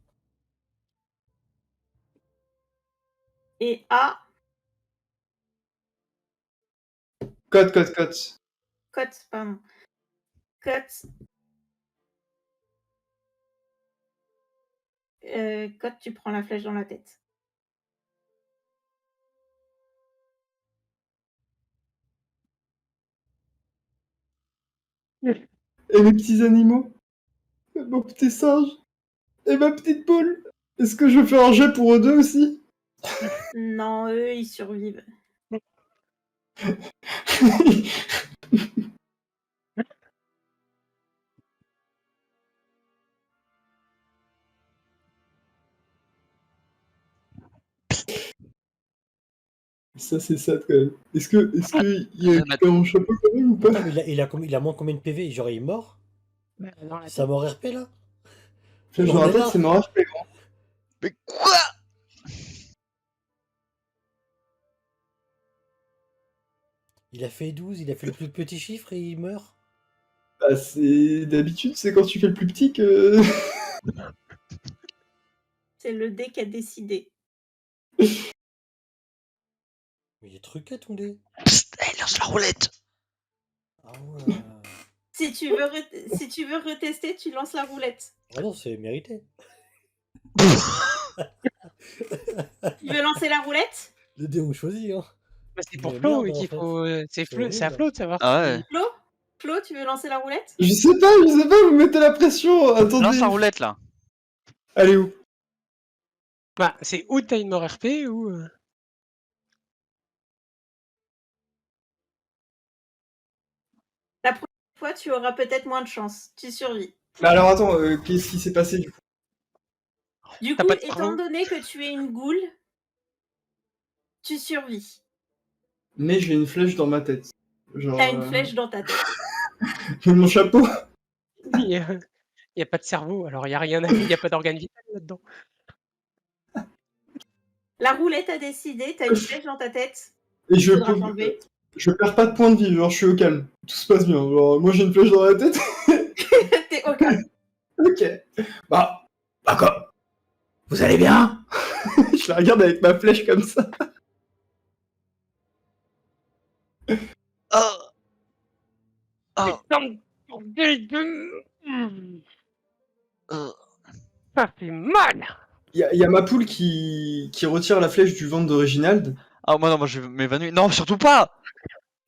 Et A, Cote. Cote, pardon. Cote. Cote, tu prends la flèche dans la tête. Et mes petits animaux, mon petit singe, et ma petite poule. Est-ce que je fais un jet pour eux deux aussi? Non, eux, ils survivent. Ça, c'est sad quand même. Est-ce que il y a Ah, un chapeau quand même ou pas? Attends, mais il a moins combien de PV? Genre, il est mort? Bah, dans la Ça mort RP là? Flèche J'en dans la ai tête, marre. c'est mon HP. Mais quoi? Il a fait 12, il a fait le plus petit chiffre et il meurt? Bah, c'est d'habitude, c'est quand tu fais le plus petit que. C'est le dé qui a décidé. Mais il est truqué ton dé. Psst, lance la roulette. Ah ouais. Si tu veux retester, tu lances la roulette. Ah non, c'est mérité. Tu veux lancer la roulette? Les dés ont choisi, hein. Bah, c'est pour Mais Flo merde, qu'il en fait. faut. C'est C'est à horrible. Flo de savoir Ah ouais. si. Flo, tu veux lancer la roulette? Je sais pas, vous mettez la pression. Attendez. Lance la roulette là. Allez où? Bah, c'est ou t'as une mort RP ou. La prochaine fois, tu auras peut-être moins de chance. Tu survis. Bah alors attends, qu'est-ce qui s'est passé du coup? Du T'as coup, pas de étant cerveau? donné que tu es une goule, tu survis. Mais j'ai une flèche dans ma tête. Genre, T'as une flèche dans ta tête. j'ai mon chapeau. Il y a pas de cerveau, alors il y a rien, il y a pas d'organe vital là-dedans. La roulette a décidé, t'as une flèche dans ta tête. Et je Faudra t'enlever. perds pas de points de vie, genre je suis au calme. Tout se passe bien. Genre, moi j'ai une flèche dans la tête. T'es au calme. Ok. Bah, D'accord. Vous allez bien? je la regarde avec ma flèche comme ça. Oh. Oh. Putain de bordel de. Oh. Ça fait mal! Il y a ma poule qui retire la flèche du ventre de Réginald. Ah, moi je vais m'évanouir. Non, surtout pas.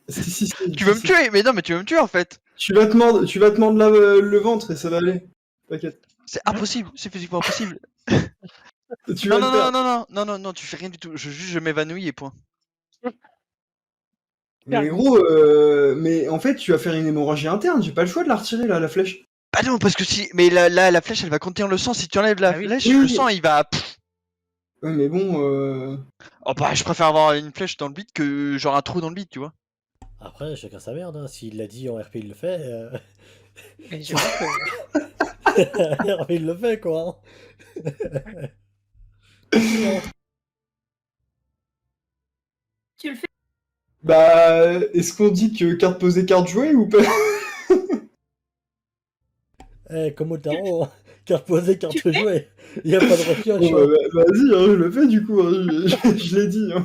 Si, Tu veux me tuer? Mais non, mais tu veux me tuer en fait. Tu vas te mordre le ventre et ça va aller. T'inquiète. C'est impossible, c'est physiquement impossible. Tu Non, vas non, le faire. non, tu fais rien du tout. Je m'évanouis et point. Mais gros, mais en fait, tu vas faire une hémorragie interne. J'ai pas le choix de la retirer là, la flèche. Bah non, parce que si. Mais la flèche elle va contenir le sang. Si tu enlèves la Ah oui. flèche, Oui, le oui. sang il va. Pff. Ouais, mais bon. Oh bah, je préfère avoir une flèche dans le bide que genre un trou dans le bide, tu vois. Après, chacun sa merde, hein. S'il l'a dit en RP, il le fait. Et je vois que. RP, il le fait, quoi. Tu le fais. Bah, est-ce qu'on dit que carte posée, carte jouée ou pas? Eh, comme au tarot, hein. Carte posée, carte Tu fais jouée. Il n'y a pas de repioche. Bon, Hein. vas-y, hein, je le fais du coup. Hein, je l'ai dit. Hein.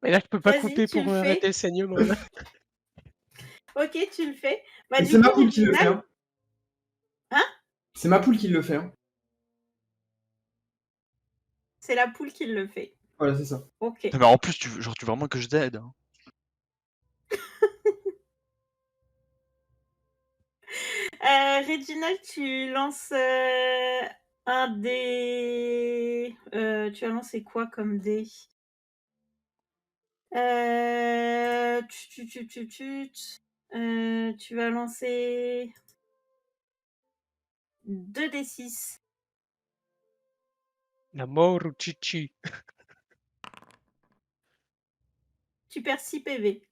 Mais là, je peux pas Vas-y, couper tu pour le fais. arrêter le saignement. Là. Ok, tu le fais. Bah, Et du c'est ma coup, poule qui le fait. Réginald, Hein. C'est ma poule qui le fait. Hein. c'est la poule qui le fait. Voilà, c'est ça. Ok. Non, mais en plus, tu veux vraiment que je t'aide. Hein. Réginald, tu lances un dé. Tu as lancé quoi comme dé? Tu vas lancer 2d6. La mort ou chichi. Tu perds 6 PV.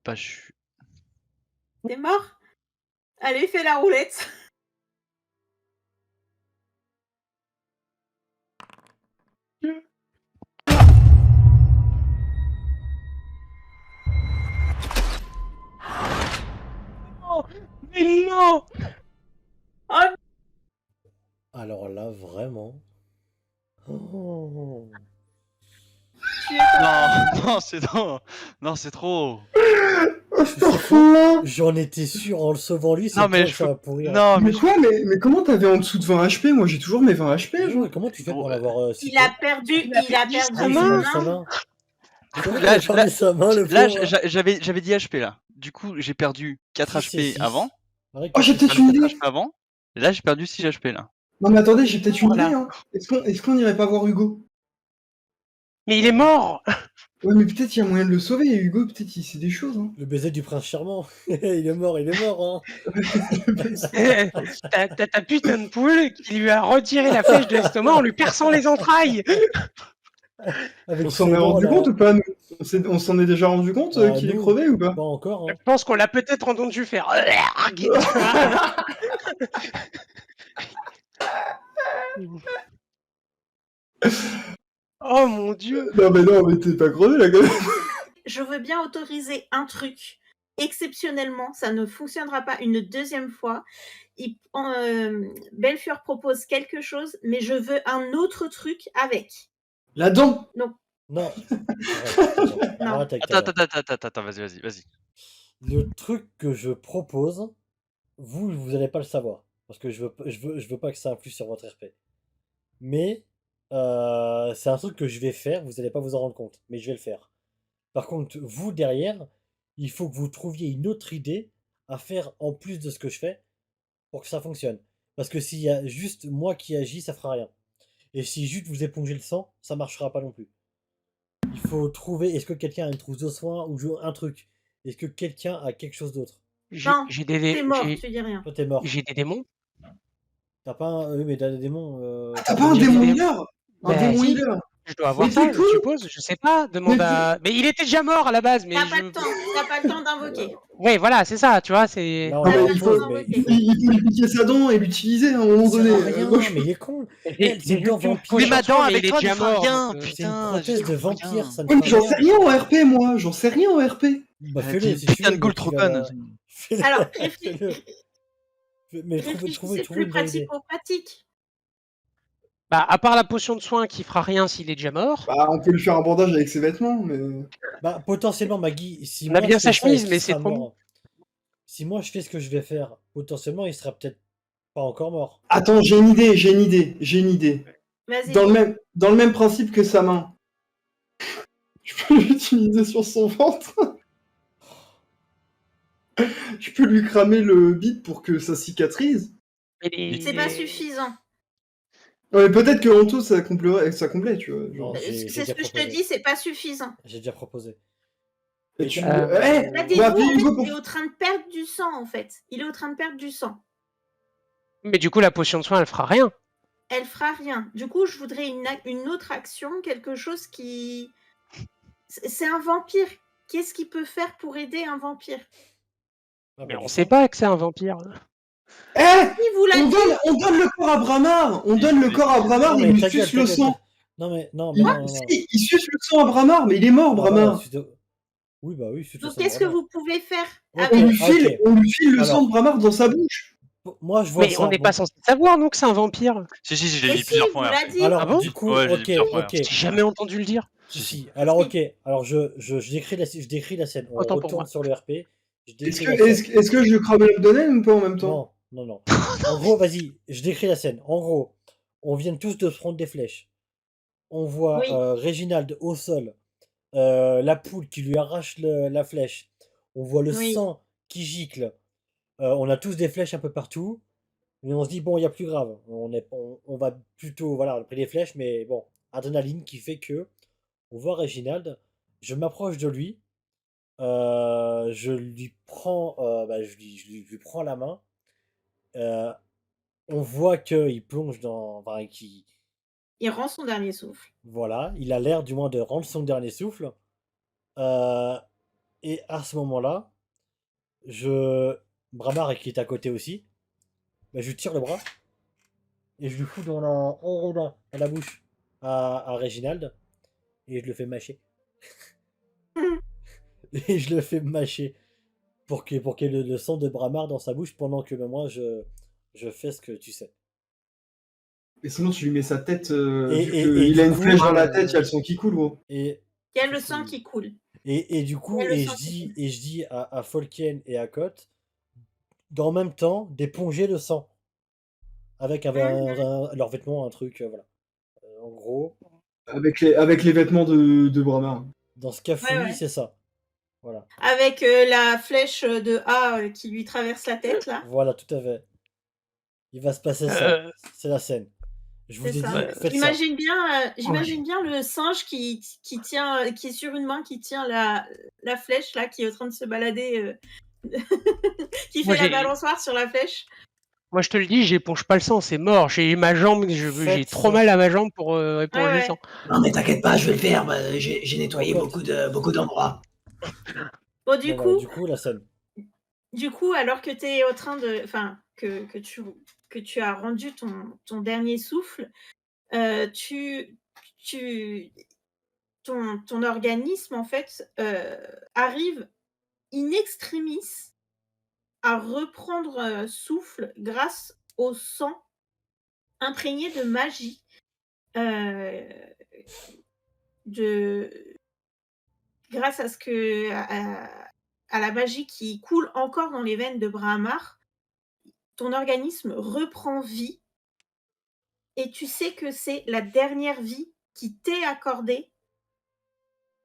Bah, je suis. T'es mort? Allez, fais la roulette. Oh, mais non! Oh, Alors là, vraiment. Oh. mafieux. Non, c'est trop. Astaghfirullah. J'en étais sûr en le sauvant lui, c'est Non, mais toi que ça va pourrir. Non, Mais quoi, mais comment t'avais en dessous de 20 HP? Moi j'ai toujours mes 20 HP, Mais genre. ouais, comment tu fais pour en avoir si Il a perdu sa une main. sa main. main. Comment Là, il a perdu sa main, le Là, pauvre j'avais 10 HP là. Du coup, j'ai perdu 4 Six et HP six. avant. Arrête, Oh, j'ai que- peut-être une 4 idée. HP avant. Et là, j'ai perdu 6 HP là. Non mais attendez, j'ai peut-être une Voilà. idée, hein. Est-ce qu'on irait pas voir Hugo? Mais il est mort. Ouais, mais peut-être il y a moyen de le sauver, et Hugo, peut-être il sait des choses, hein. Le baiser du prince charmant. Il est mort, hein. T'as ta putain de poule qui lui a retiré la flèche de l'estomac en lui perçant les entrailles. Avec On s'en ses est dents, rendu là. compte ou pas, nous? On s'en est déjà rendu compte Ah, qu'il est nous, crevé ou pas? Pas encore, Je hein. pense qu'on l'a peut-être entendu faire. Oh mon dieu. Non, mais t'es pas crevé là, quand même. Je veux bien autoriser un truc. Exceptionnellement, ça ne fonctionnera pas une deuxième fois. Belfior propose quelque chose, mais je veux un autre truc avec. La dent. Non. Non. Arrête avec ta Attends, dent. attends, vas-y. Le truc que je propose, vous allez pas le savoir. Parce que je veux pas que ça influe sur votre RP. Mais c'est un truc que je vais faire, vous allez pas vous en rendre compte. Mais je vais le faire. Par contre, vous derrière, il faut que vous trouviez une autre idée à faire en plus de ce que je fais pour que ça fonctionne. Parce que s'il y a juste moi qui agis, ça fera rien. Et si juste vous épongez le sang, ça marchera pas non plus. Il faut trouver, est-ce que quelqu'un a une trousse de soins ou un truc? Est-ce que quelqu'un a quelque chose d'autre? Non, J'ai t'es mort, des, tu dis rien. Toi t'es mort. j'ai des démons. T'as pas un... Oui mais t'as des démons... T'as pas un j'ai démon des- healer? Un Bah, démon si. healer? Je dois avoir Mais ça, t'es je con. suppose. Je sais pas. Demande Mais à. Mais il était déjà mort à la base. Mais T'as pas le temps, t'as pas le temps d'invoquer. Ouais, voilà, c'est ça. Tu vois, c'est. Là on Non, est mais en il pause, faut- mais il Il faut lui piquer sa dent et l'utiliser à un moment Ça donné. sert à rien, Moi, je- mais il est con. J'ai C'est une dent juste une vampire. potion, Mais ma dent mais avec il est toi ne déjà fera mort. rien, donc, C'est une putain. prothèse j'y de comprends vampire, rien. ça ne Ouais, mais fera j'en rien. sais rien en RP, moi. J'en sais rien en RP. Bah Ah, fais-le, t'es si une tu putain veux, de goule mais tu trop vas conne. la- Fais-le, Alors, fais-le. Mais réfléchissez trouvez plus une bonne idée. pratico-pratique. Bah, à part la potion de soin qui fera rien s'il est déjà mort. Bah, on peut lui faire un bandage avec ses vêtements, mais. Bah potentiellement Maggie, si On a moi bien je fais sa ça, est-ce chemise, qu'il mais c'est sera trop mort? Si moi je fais ce que je vais faire, potentiellement il sera peut-être pas encore mort. Attends, j'ai une idée. Vas-y. Dans le même principe que sa main. Je peux l'utiliser sur son ventre. Je peux lui cramer le bide pour que ça cicatrise. Mais C'est pas suffisant. Ouais, peut-être que en tout, ça complète, tu vois. Non, genre. j'ai C'est ce déjà que je te proposé. dis, c'est pas suffisant. J'ai déjà proposé. Et Et tu... t'as- Eh, Là, on dis-vous, va en appeler fait, Hugo pour... il est en train de perdre du sang, en fait. Il est en train de perdre du sang. Mais du coup, la potion de soin, elle fera rien. Elle fera rien. Du coup, je voudrais une autre action, quelque chose qui... C'est un vampire. Qu'est-ce qu'il peut faire pour aider un vampire? Ah, Mais bah, on du sait sang. pas que c'est un vampire. Eh, Il vous l'a on dit. donne le corps à Bramar. On donne le corps à Bramar Non et mais il lui ta gueule, suce le ta gueule. sang. Non mais non, Il, non. il suce le sang à Bramar, mais il est mort, Ah, bah, Bramar. Oui bah oui, c'est tout Donc, ça. qu'est-ce que vous pouvez faire Ok. avec... On lui file le Alors. sang de Bramar dans sa bouche. Moi je vois Mais ça. on n'est bon. pas censé savoir, nous, que c'est un vampire. Si, je l'ai Mais dit si, plusieurs vous fois. l'a dit. Alors Ah bon du coup, Ouais, j'ai ok, dit plusieurs fois, ok. J'ai jamais entendu le dire. Si. Alors ok, alors je décris la scène. On Autant pour retourne moi. sur le RP. Je Est-ce décris que, la scène. est-ce que je crame l'abdomen ou pas en même temps? Non. En gros, vas-y, je décris la scène. En gros, on vient tous de se prendre des flèches. On voit Oui. Réginald au sol, la poule qui lui arrache la flèche. On voit le Oui. sang qui gicle. On a tous des flèches un peu partout. Mais on se dit, bon, il y a plus grave. On va plutôt, voilà, on a pris des flèches, mais bon, adrénaline qui fait que on voit Réginald. Je m'approche de lui. Je lui prends, je lui prends la main. On voit qu'il plonge dans. Enfin, Il rend son dernier souffle. voilà, il a l'air du moins de rendre son dernier souffle. Et à ce moment-là, Bramar qui est à côté aussi, bah, je lui tire le bras et je lui fous dans la bouche à Réginald et je le fais mâcher. Et je le fais mâcher pour qu'il y ait le sang de Bramar dans sa bouche pendant que moi je fais ce que tu sais. Et sinon, tu lui mets sa tête, Et vu qu'il du a une coup, flèche dans la tête, il y a le sang qui coule, gros. Et Il y a le sang qui coule. Et du coup, Il y a le et sang je qui dis, coule. et je dis à Folken et à Cotte, dans le même temps, d'éponger le sang. Avec leurs vêtements, un truc, voilà. En gros, Avec les vêtements de Brahma. dans ce Ouais, cafouillis, ouais. c'est ça. Voilà. Avec la flèche de A qui lui traverse la tête, là. Voilà, tout à fait. Il va se passer ça. Euh, C'est la scène. Je C'est vous ai ça. dit, faites ça. J'imagine bien le singe qui tient, qui est sur une main, qui tient la flèche, là, qui est en train de se balader, qui Moi, fait la balançoire sur la flèche. Moi, je te le dis, j'éponge pas le sang, c'est mort. J'ai ma jambe, j'ai Faites trop ça. mal à ma jambe pour Ouais, éponger le ouais. sang. Non, mais t'inquiète pas, je vais le faire. Bah, j'ai nettoyé Cocotte. beaucoup d'endroits. Bon, Bon, voilà, du coup, la scène. du coup, alors que tu es en train de. Enfin, que tu as rendu ton dernier souffle, tu, ton organisme, en fait, arrive in extremis à reprendre souffle grâce au sang imprégné de magie. De, grâce à ce que. À la magie qui coule encore dans les veines de Bramar, ton organisme reprend vie et tu sais que c'est la dernière vie qui t'est accordée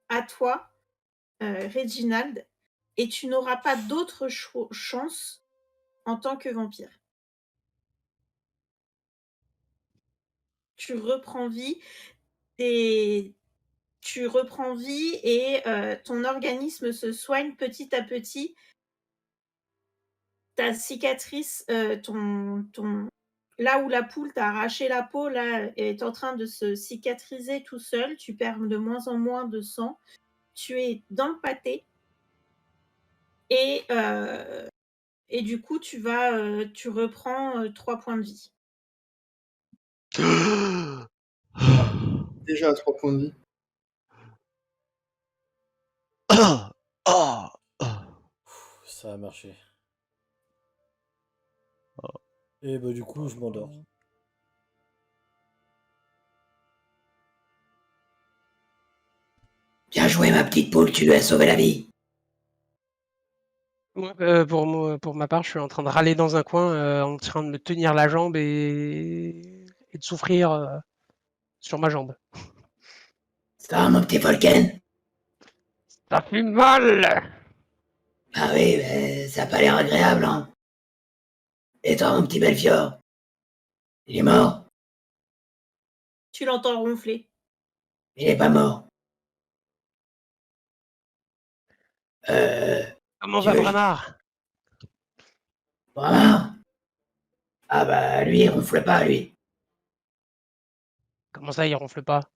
à toi, Reginald, et tu n'auras pas d'autre chance en tant que vampire. Tu reprends vie et ton organisme se soigne petit à petit. Ta cicatrice, là où la poule t'a arraché la peau, là, est en train de se cicatriser tout seul. Tu perds de moins en moins de sang. Tu es dans le pâté. Et du coup, tu reprends 3 points de vie. Déjà à 3 points de vie. Ça a marché. Et bah, du coup, je m'endors. Bien joué, ma petite poule, tu lui as sauvé la vie. Moi, pour ma part, je suis en train de râler dans un coin, en train de me tenir la jambe et de souffrir sur ma jambe. Ça va, mon petit Volken? Ça fait mal! Ah oui, mais ça a pas l'air agréable, hein. Et toi, mon petit Belfior? Il est mort? Tu l'entends ronfler. Il est pas mort. Comment Tu va veux... Bramar? Vraiment? Ah bah, lui, il ronfle pas, lui. Comment ça, il ronfle pas?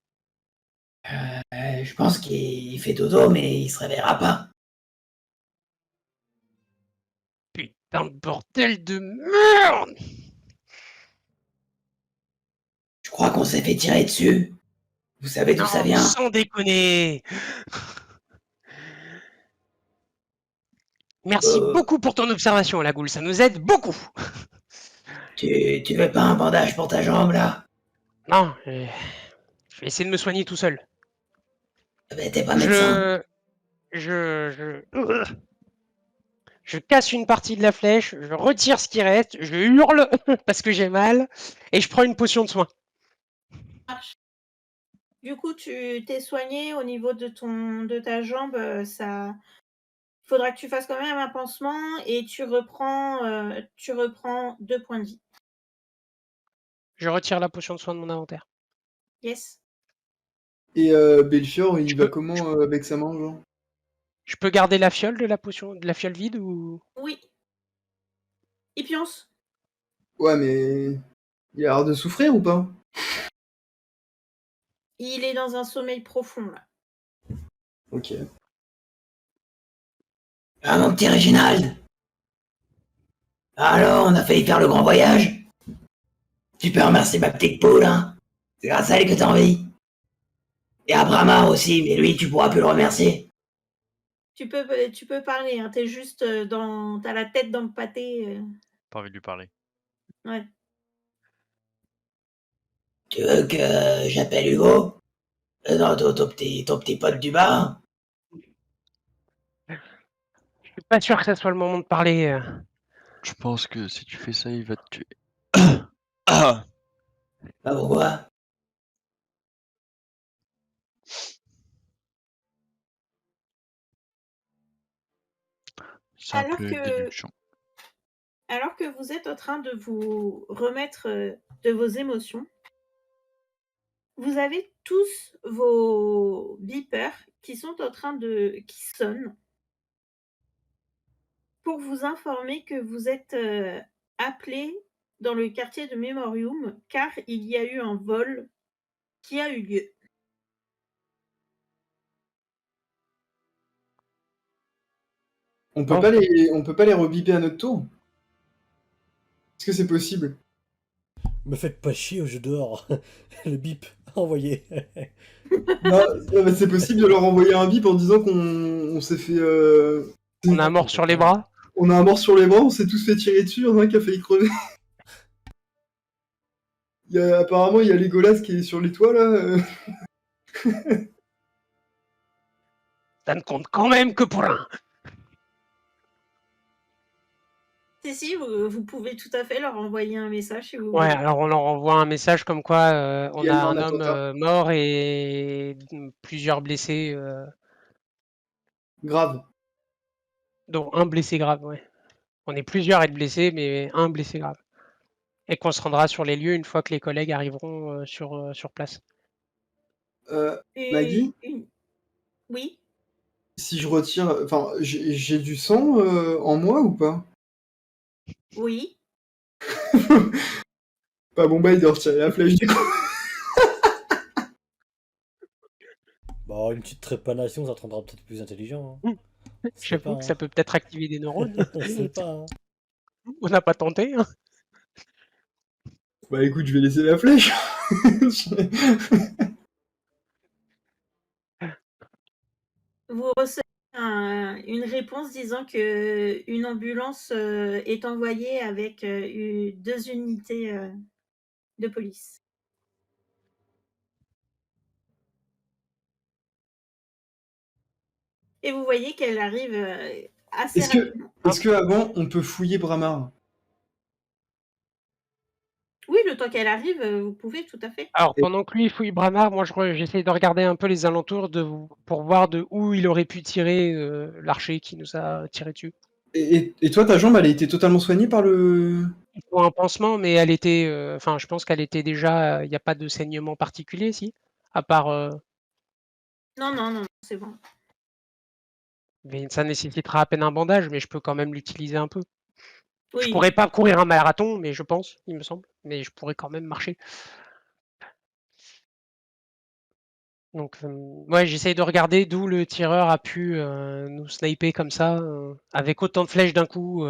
Je pense qu'il fait dodo, mais il se réveillera pas. Putain de bordel de merde! Je crois qu'on s'est fait tirer dessus. Vous savez d'où ça Non, vient? sans déconner! Merci beaucoup pour ton observation, la goule, ça nous aide beaucoup! Tu veux pas un bandage pour ta jambe, là? Non, je vais essayer de me soigner tout seul. Ben, t'es pas médecin. Je casse une partie de la flèche, je retire ce qui reste, je hurle parce que j'ai mal, et je prends une potion de soin. Du coup, tu t'es soigné au niveau de ta jambe. Ça, faudra que tu fasses quand même un pansement et tu reprends 2 points de vie. Je retire la potion de soin de mon inventaire. Yes. Et Belchior, il Je va peux- comment avec sa main, genre? Je peux garder la fiole de la potion, de la fiole vide ou... Oui. Il pionce. Ouais, mais il a l'air de souffrir ou pas? Il est dans un sommeil profond, là. Ok. Ah, mon petit Réginald. Alors, on a failli faire le grand voyage? Tu peux remercier ma petite poule, hein? C'est grâce à elle que t'es en vie. Et à Bramar aussi, mais lui, tu pourras plus le remercier. Tu peux parler, hein. T'es juste t'as la tête dans le pâté. Pas envie de lui parler. Ouais. Tu veux que j'appelle Hugo? Non, ton petit pote du bas. Je suis pas sûr que ça soit le moment de parler. Je pense que si tu fais ça, il va te tuer. Ah, Bah pourquoi? Alors simple que, déduction. alors que vous êtes en train de vous remettre de vos émotions, vous avez tous vos beepers qui sonnent pour vous informer que vous êtes appelés dans le quartier de Memorium car il y a eu un vol qui a eu lieu. On peut Bon. pas les rebiper à notre tour? Est-ce que c'est possible? Me faites pas chier au jeu dehors. Le bip, envoyé. Non, mais c'est possible de leur envoyer un bip en disant qu'on s'est fait. On a un mort sur les bras. On a un mort sur les bras, on s'est tous fait tirer dessus, il y en a un qui a failli crever. Apparemment, il y a Legolas qui est sur les toits là. Ça ne compte quand même que pour un. Si, vous pouvez tout à fait leur envoyer un message si vous Ouais, voulez. alors on leur envoie un message comme quoi on Il y a a eu un un homme attentat. mort et plusieurs blessés, Grave. dont un blessé grave, ouais. On est plusieurs à être blessés, mais un blessé grave. Et qu'on se rendra sur les lieux une fois que les collègues arriveront sur place. Maggie, Oui, si je retire. Enfin, j'ai du sang en moi ou pas? oui. Pas bon bail de retirer la flèche du coup. Bon, une petite trépanation, ça te rendra peut-être plus intelligent. Hein. Je sais pas. J'avoue que ça peut peut-être activer des neurones. Je sais pas. Hein. On n'a pas tenté. Hein. Bah écoute, je vais laisser la flèche. Vous recevez une réponse disant que une ambulance est envoyée avec 2 unités de police. Et vous voyez qu'elle arrive assez rapidement. Est-ce que avant on peut fouiller Bramar? Oui, le temps qu'elle arrive, vous pouvez tout à fait. Alors, pendant que lui fouille Bramar, moi j'essaie de regarder un peu les alentours pour voir de où il aurait pu tirer l'archer qui nous a tiré dessus. Et toi, ta jambe, elle a été totalement soignée par le. Il faut un pansement, mais elle était. Enfin, je pense qu'elle était déjà. Il n'y a pas de saignement particulier, si. À part. Non, c'est bon. Mais ça nécessitera à peine un bandage, mais je peux quand même l'utiliser un peu. Je Oui. pourrais pas courir un marathon, mais je pense, il me semble. Mais je pourrais quand même marcher. Donc, ouais, j'essaye de regarder d'où le tireur a pu nous sniper comme ça, avec autant de flèches d'un coup.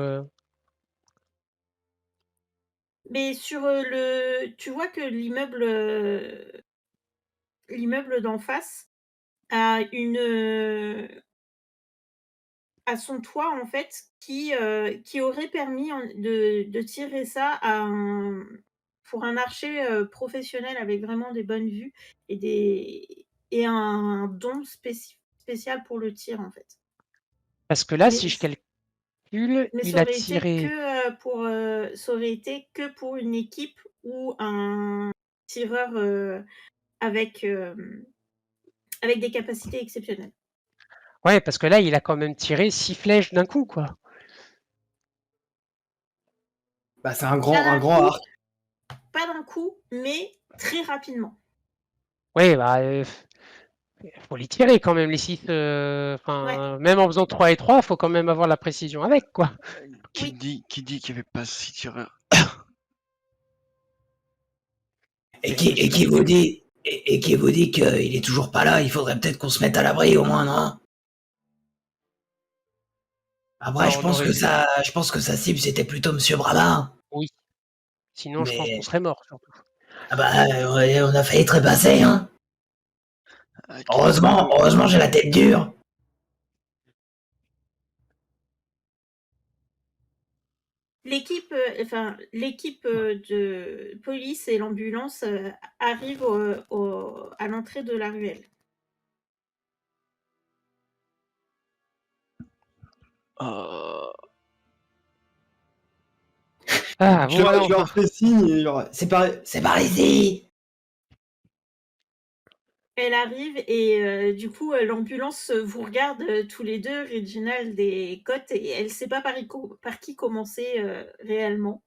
Mais sur tu vois que l'immeuble d'en face a à son toit, en fait, qui aurait permis de tirer ça pour un archer professionnel avec vraiment des bonnes vues et un don spécial pour le tir, en fait. Parce que là, Mais, si je calcule, mais il a tiré. ça aurait été que pour une équipe ou un tireur avec, avec des capacités exceptionnelles. Ouais, parce que là, il a quand même tiré 6 flèches d'un coup, quoi. Bah, c'est un Pas d'un grand coup, arc. pas d'un coup, mais très rapidement. Ouais, bah, faut les tirer quand même, les 6. Ouais, Même en faisant 3 et 3, faut quand même avoir la précision avec, quoi. Qui dit qu'il n'y avait pas 6 tireurs? Et qui vous dit qu'il est toujours pas là? Il faudrait peut-être qu'on se mette à l'abri au moins, non? Après, Alors, on aurait dû. je pense que sa cible c'était plutôt Monsieur Bramar. Oui. Sinon, je pense qu'on Mais serait mort, surtout. ah bah, ouais, on a failli trépasser, hein. Qui dit que... Heureusement, j'ai la tête dure. l'équipe de police et l'ambulance arrivent à l'entrée de la ruelle. Euh, Ah, Je bon, leur, voilà, je leur enfin. fais signe et C'est par ici. Elle arrive et du coup, l'ambulance vous regarde tous les deux, Reginald et Cotte, et elle sait pas par qui commencer réellement.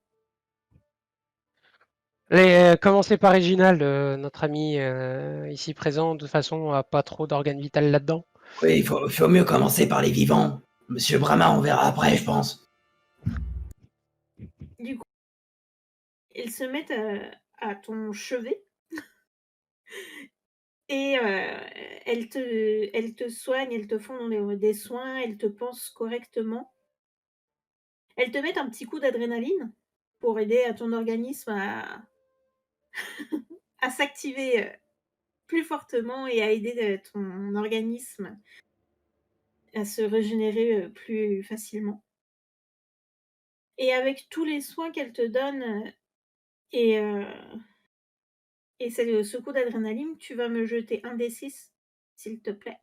Commencer par Réginald, notre ami ici présent, de toute façon, a pas trop d'organes vitaux là-dedans. Oui, faut mieux commencer par les vivants. Monsieur Brama, on verra après, je pense. Du coup, ils se mettent à ton chevet et elles te soignent, elles te font des soins, elles te pansent correctement. Elles te mettent un petit coup d'adrénaline pour aider à ton organisme à s'activer plus fortement et à aider ton organisme à se régénérer plus facilement. Et avec tous les soins qu'elle te donne et, ce coup d'adrénaline, tu vas me jeter un des 6, s'il te plaît.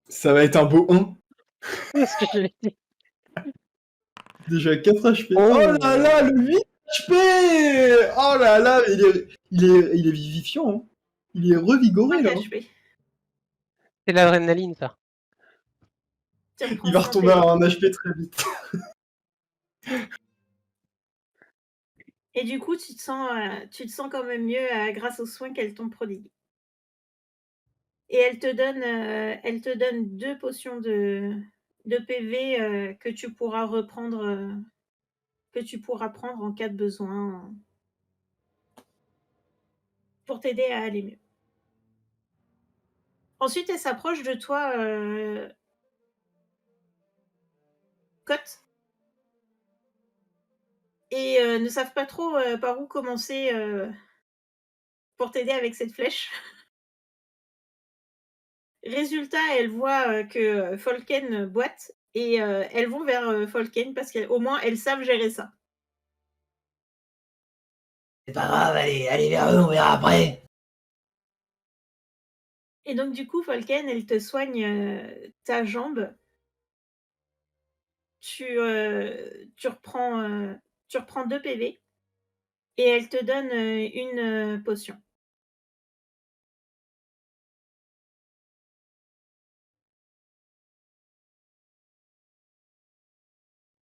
ça va être un beau 1. C'est ce que j'allais dire. Déjà 4 HP. Oh. Oh là là, le 8 HP. Oh là là, il est vivifiant. Hein. Il est revigoré 5 là. HP. C'est l'adrénaline, ça. Tu reprends Il va 100 retomber à PV. un HP très vite. Et du coup, tu te sens quand même mieux grâce aux soins qu'elle t'ont prodigués. Et elle te donne 2 potions de PV que tu pourras reprendre, que tu pourras prendre en cas de besoin pour t'aider à aller mieux. Ensuite, elle s'approche de toi, Cotte, et ne savent pas trop par où commencer pour t'aider avec cette flèche. Résultat, elles voient que Folken boite et elles vont vers Folken parce qu'au moins elles savent gérer ça. C'est pas grave, allez vers eux, on verra après. Et donc du coup, Folken, elle te soigne ta jambe. Tu reprends 2 PV et elle te donne une potion.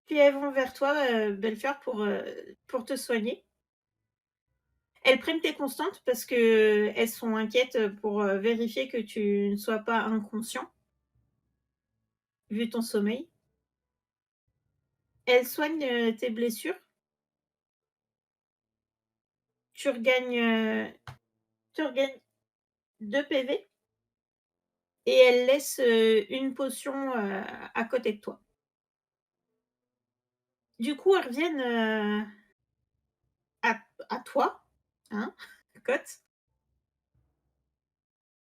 Puis elles vont vers toi, Belfior, pour te soigner. Elles prennent tes constantes parce qu'elles sont inquiètes pour vérifier que tu ne sois pas inconscient, vu ton sommeil. Elles soignent tes blessures. Tu regagnes 2 PV et elles laissent une potion à côté de toi. Du coup, elles reviennent à toi, hein, Cotte.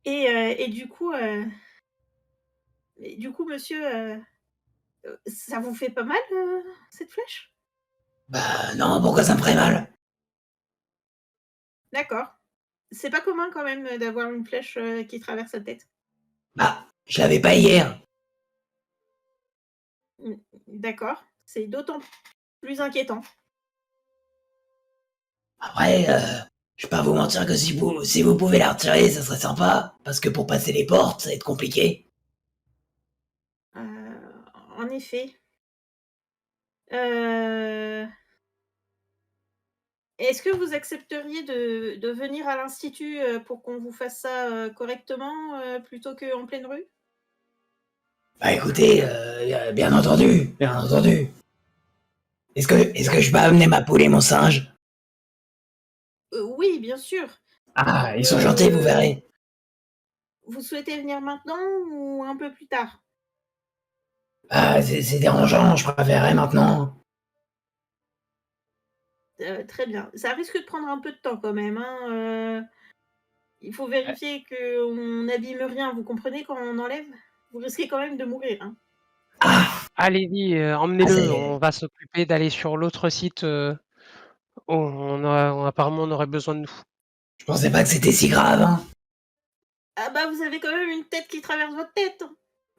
Et du coup, monsieur, ça vous fait pas mal, cette flèche? Bah non, pourquoi ça me ferait mal? D'accord. C'est pas commun quand même d'avoir une flèche qui traverse la tête. Bah, je l'avais pas hier. D'accord. C'est d'autant plus inquiétant. Après, je vais pas vous mentir que si vous pouvez la retirer, ça serait sympa. Parce que pour passer les portes, ça va être compliqué. En effet. Est-ce que vous accepteriez de venir à l'institut pour qu'on vous fasse ça correctement plutôt qu'en pleine rue? Bah écoutez, bien entendu, bien entendu. Est-ce que je peux amener ma poule et mon singe? Oui, bien sûr. Ah, ils sont gentils, vous verrez. Vous souhaitez venir maintenant ou un peu plus tard? Ah, c'est dérangeant, je préférerais maintenant. Très bien. Ça risque de prendre un peu de temps quand même, hein, il faut vérifier qu'on n'abîme rien, vous comprenez, quand on enlève? Vous risquez quand même de mourir, hein. Ah, Allez-y, ah, emmenez-le, on va s'occuper d'aller sur l'autre site, où apparemment on aurait besoin de nous. je pensais pas que c'était si grave, hein. Ah bah vous avez quand même une tête qui traverse votre tête.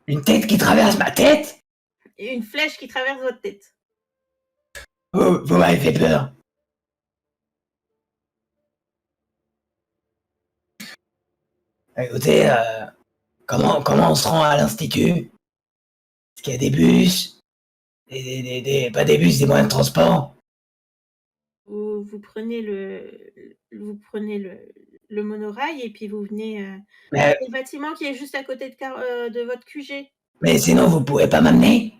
Une tête qui traverse ma tête? Et une flèche qui traverse votre tête. Vous m'avez fait peur. Écoutez, comment on se rend à l'Institut? Est-ce qu'il y a des bus? Pas des bus, des moyens de transport? Vous prenez le monorail et puis vous venez Mais, le bâtiment qui est juste à côté de votre QG. mais sinon, vous pouvez pas m'amener?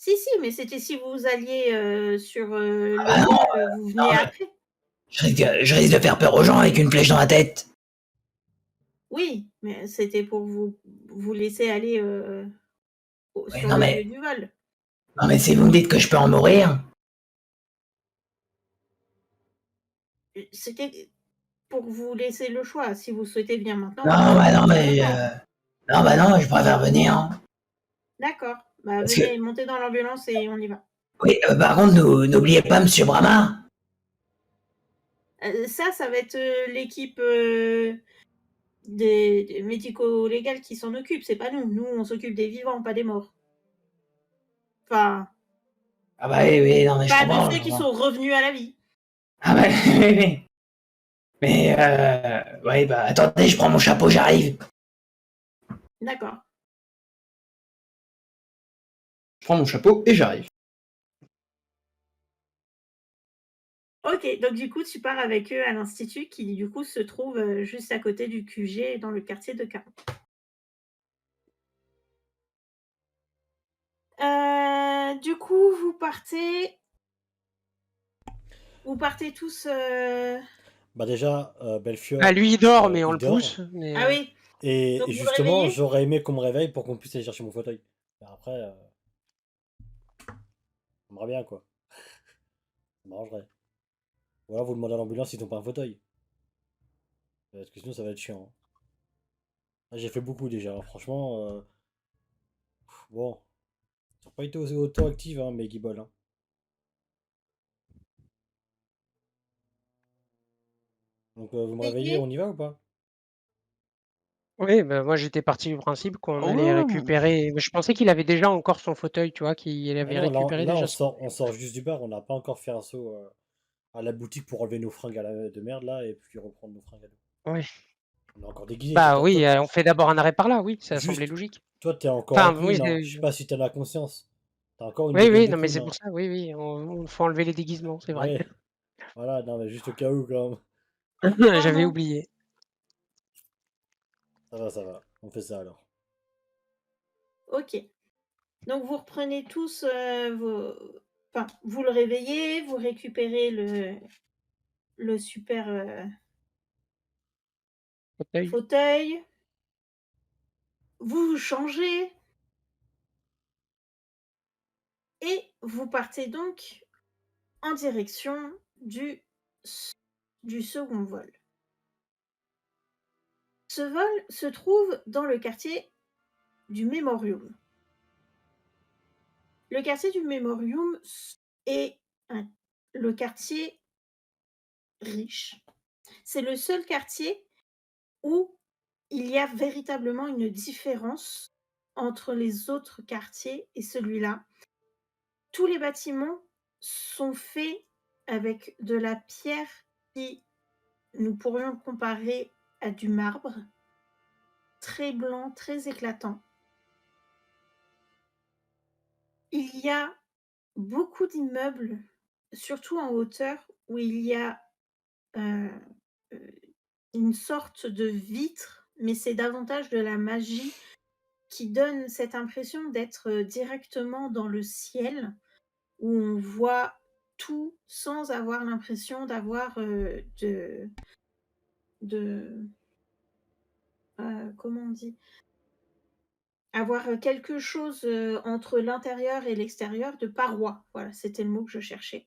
Si, mais c'était si vous alliez sur le Ah non, vol, vous venez mais après. je risque de faire peur aux gens avec une flèche dans la tête. Oui, mais c'était pour vous laisser aller Ouais, sur le lieu du vol. non, mais si vous me dites que je peux en mourir, C'était pour vous laisser le choix. Si vous souhaitez venir maintenant, non, vous bah non, pouvez mais maintenant. non, je préfère venir, hein. D'accord. Bah, Parce venez, que, montez dans l'ambulance et on y va. oui, par contre, n'oubliez pas Monsieur Brama. Ça va être l'équipe des médico-légales qui s'en occupe. C'est pas nous. Nous, on s'occupe des vivants, pas des morts. Enfin, Ah bah oui, non, mais je pas de comprends, ceux je qui comprends. sont revenus à la vie. Ah bah oui, oui. Mais, ouais, bah attendez, je prends mon chapeau, j'arrive. D'accord. Je prends mon chapeau et j'arrive. Ok, donc du coup, tu pars avec eux à l'institut qui, du coup, se trouve juste à côté du QG dans le quartier de Caron. Du coup, vous partez tous. Bah déjà, Belfior, Ah lui il dort, mais on il le dort. pousse, mais Ah oui, Et donc vous le justement, réveillez? j'aurais aimé qu'on me réveille pour qu'on puisse aller chercher mon fauteuil. Mais après, ça m'aimerait bien, quoi. Ça m'arrangerait. Ou alors vous demandez à l'ambulance s'ils n'ont pas un fauteuil. Parce que sinon, ça va être chiant, hein. Ah, j'ai fait beaucoup déjà, hein. Franchement, bon. Ils n'ont pas été autant actifs, hein, mes guibolles, hein. Donc, vous me réveillez, Réveillez? on y va ou pas? oui, bah, moi j'étais parti du principe qu'on Ah allait ouais, récupérer, mais je pensais qu'il avait déjà encore son fauteuil, tu vois? Qu'il Ah avait non, récupéré là déjà on son on sort juste du bar, on n'a pas encore fait un saut à la boutique pour enlever nos fringues de merde là et puis reprendre nos fringues à nous. ouais. On est encore déguisés. Bah oui, on fait d'abord un arrêt par là, oui, ça semblait Juste, logique. toi t'es encore en Enfin oui, clown, hein. Je sais pas si t'as la conscience. T'as encore une oui, dégaine oui, de non mais clown, c'est hein. pour ça, oui, oui, on faut enlever les déguisements, c'est vrai. Ouais, voilà, non mais juste au cas où quand même. Non, J'avais non. oublié. Ça va. On fait ça alors. Ok. Donc vous reprenez tous Enfin, vous le réveillez, vous récupérez le super Fauteuil. fauteuil, vous vous changez et vous partez donc en direction du second vol. Ce vol se trouve dans le quartier du Memorium. Le quartier du Memorium est le quartier riche. C'est le seul quartier où il y a véritablement une différence entre les autres quartiers et celui-là. Tous les bâtiments sont faits avec de la pierre qui nous pourrions comparer à du marbre, très blanc, très éclatant. Il y a beaucoup d'immeubles, surtout en hauteur, où il y a euh, euh, une sorte de vitre, mais c'est davantage de la magie qui donne cette impression d'être directement dans le ciel, où on voit tout sans avoir l'impression d'avoir de comment on dit? Avoir quelque chose entre l'intérieur et l'extérieur, de paroi. Voilà, c'était le mot que je cherchais.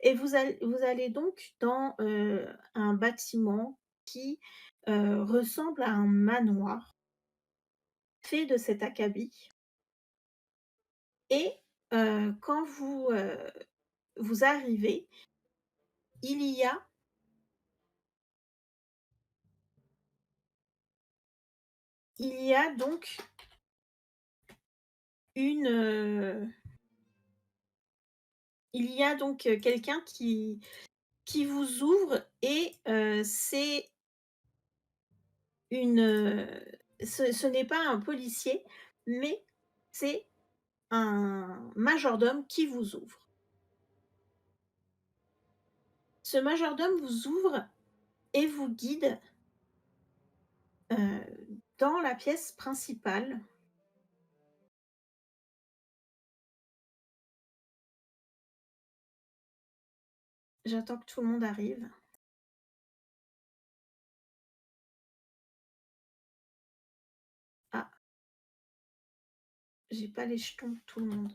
Et vous allez donc dans un bâtiment qui ressemble à un manoir fait de cet acabit. Et quand vous arrivez, il y a donc quelqu'un qui vous ouvre et c'est ce n'est pas un policier, mais c'est un majordome qui vous ouvre. Ce majordome vous ouvre et vous guide dans la pièce principale. J'attends que tout le monde arrive. Ah, j'ai pas les jetons de tout le monde.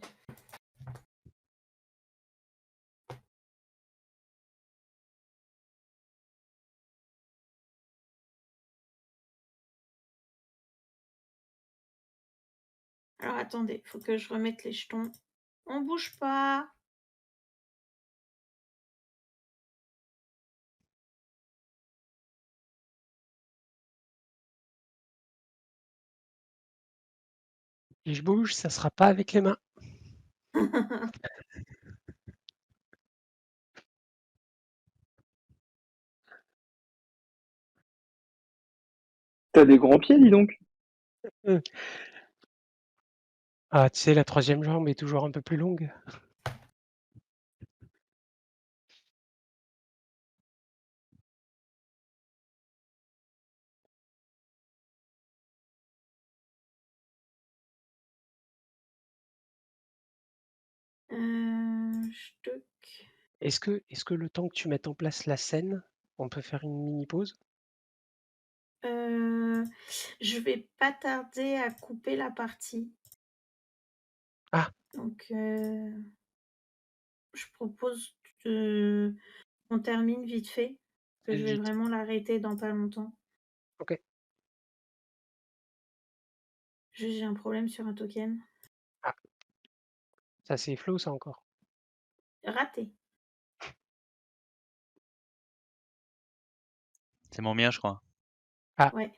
Alors attendez, faut que je remette les jetons. On bouge pas. Si je bouge, ça sera pas avec les mains. T'as des grands pieds, dis donc. Ah, tu sais, la troisième jambe est toujours un peu plus longue. Ch'tuc. Est-ce que le temps que tu mettes en place la scène, on peut faire une mini pause? Je vais pas tarder à couper la partie. Ah, Donc, je propose qu'on termine vite fait, que faites je vais vite. vraiment l'arrêter dans pas longtemps. Ok. J'ai un problème sur un token. Ah, ça c'est flow, ça encore. Raté. C'est mon mien, je crois. Ouais.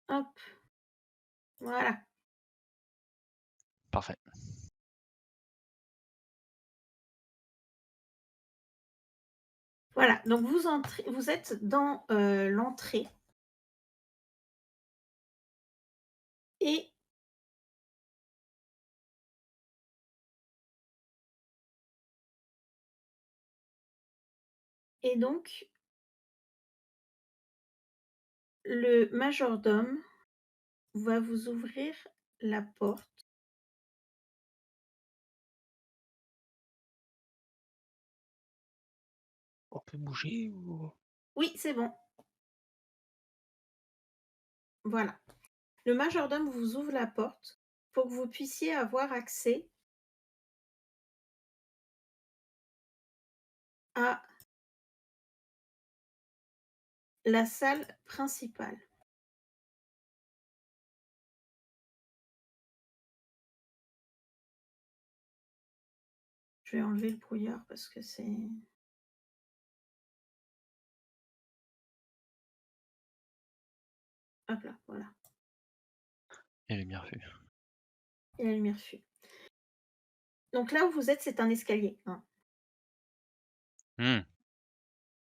Hop. Voilà. Parfait. Voilà. Donc vous êtes dans l'entrée. Et donc, le majordome va vous ouvrir la porte. On peut bouger ou... Oui, c'est bon. Voilà. Le majordome vous ouvre la porte pour que vous puissiez avoir accès à la salle principale. Je vais enlever le brouillard parce que c'est... Hop là, voilà. Et lumière fut. Et la lumière fut. Donc là où vous êtes, c'est un escalier. Hein. Hmm.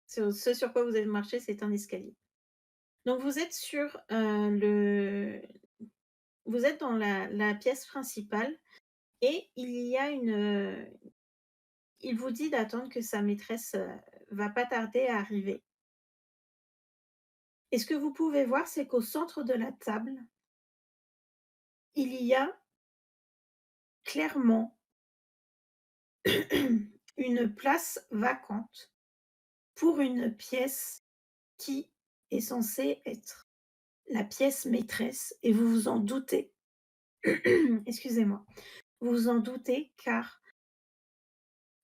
Ce sur quoi vous allez marcher, c'est un escalier. Donc vous êtes vous êtes dans la pièce principale et il vous dit d'attendre que sa maîtresse va pas tarder à arriver. Et ce que vous pouvez voir, c'est qu'au centre de la table, il y a clairement une place vacante pour une pièce qui est censée être la pièce maîtresse et vous vous en doutez. Excusez-moi. Vous vous en doutez, car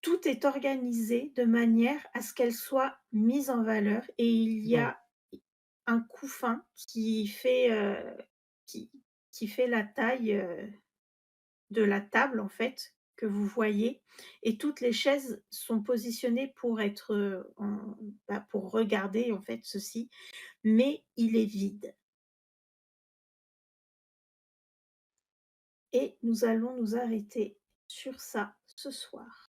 tout est organisé de manière à ce qu'elle soit mise en valeur et il y Mmh. a un couffin qui qui fait la taille, de la table, en fait, que vous voyez et toutes les chaises sont positionnées pour être, pour regarder, en fait, ceci, mais il est vide et nous allons nous arrêter sur ça ce soir.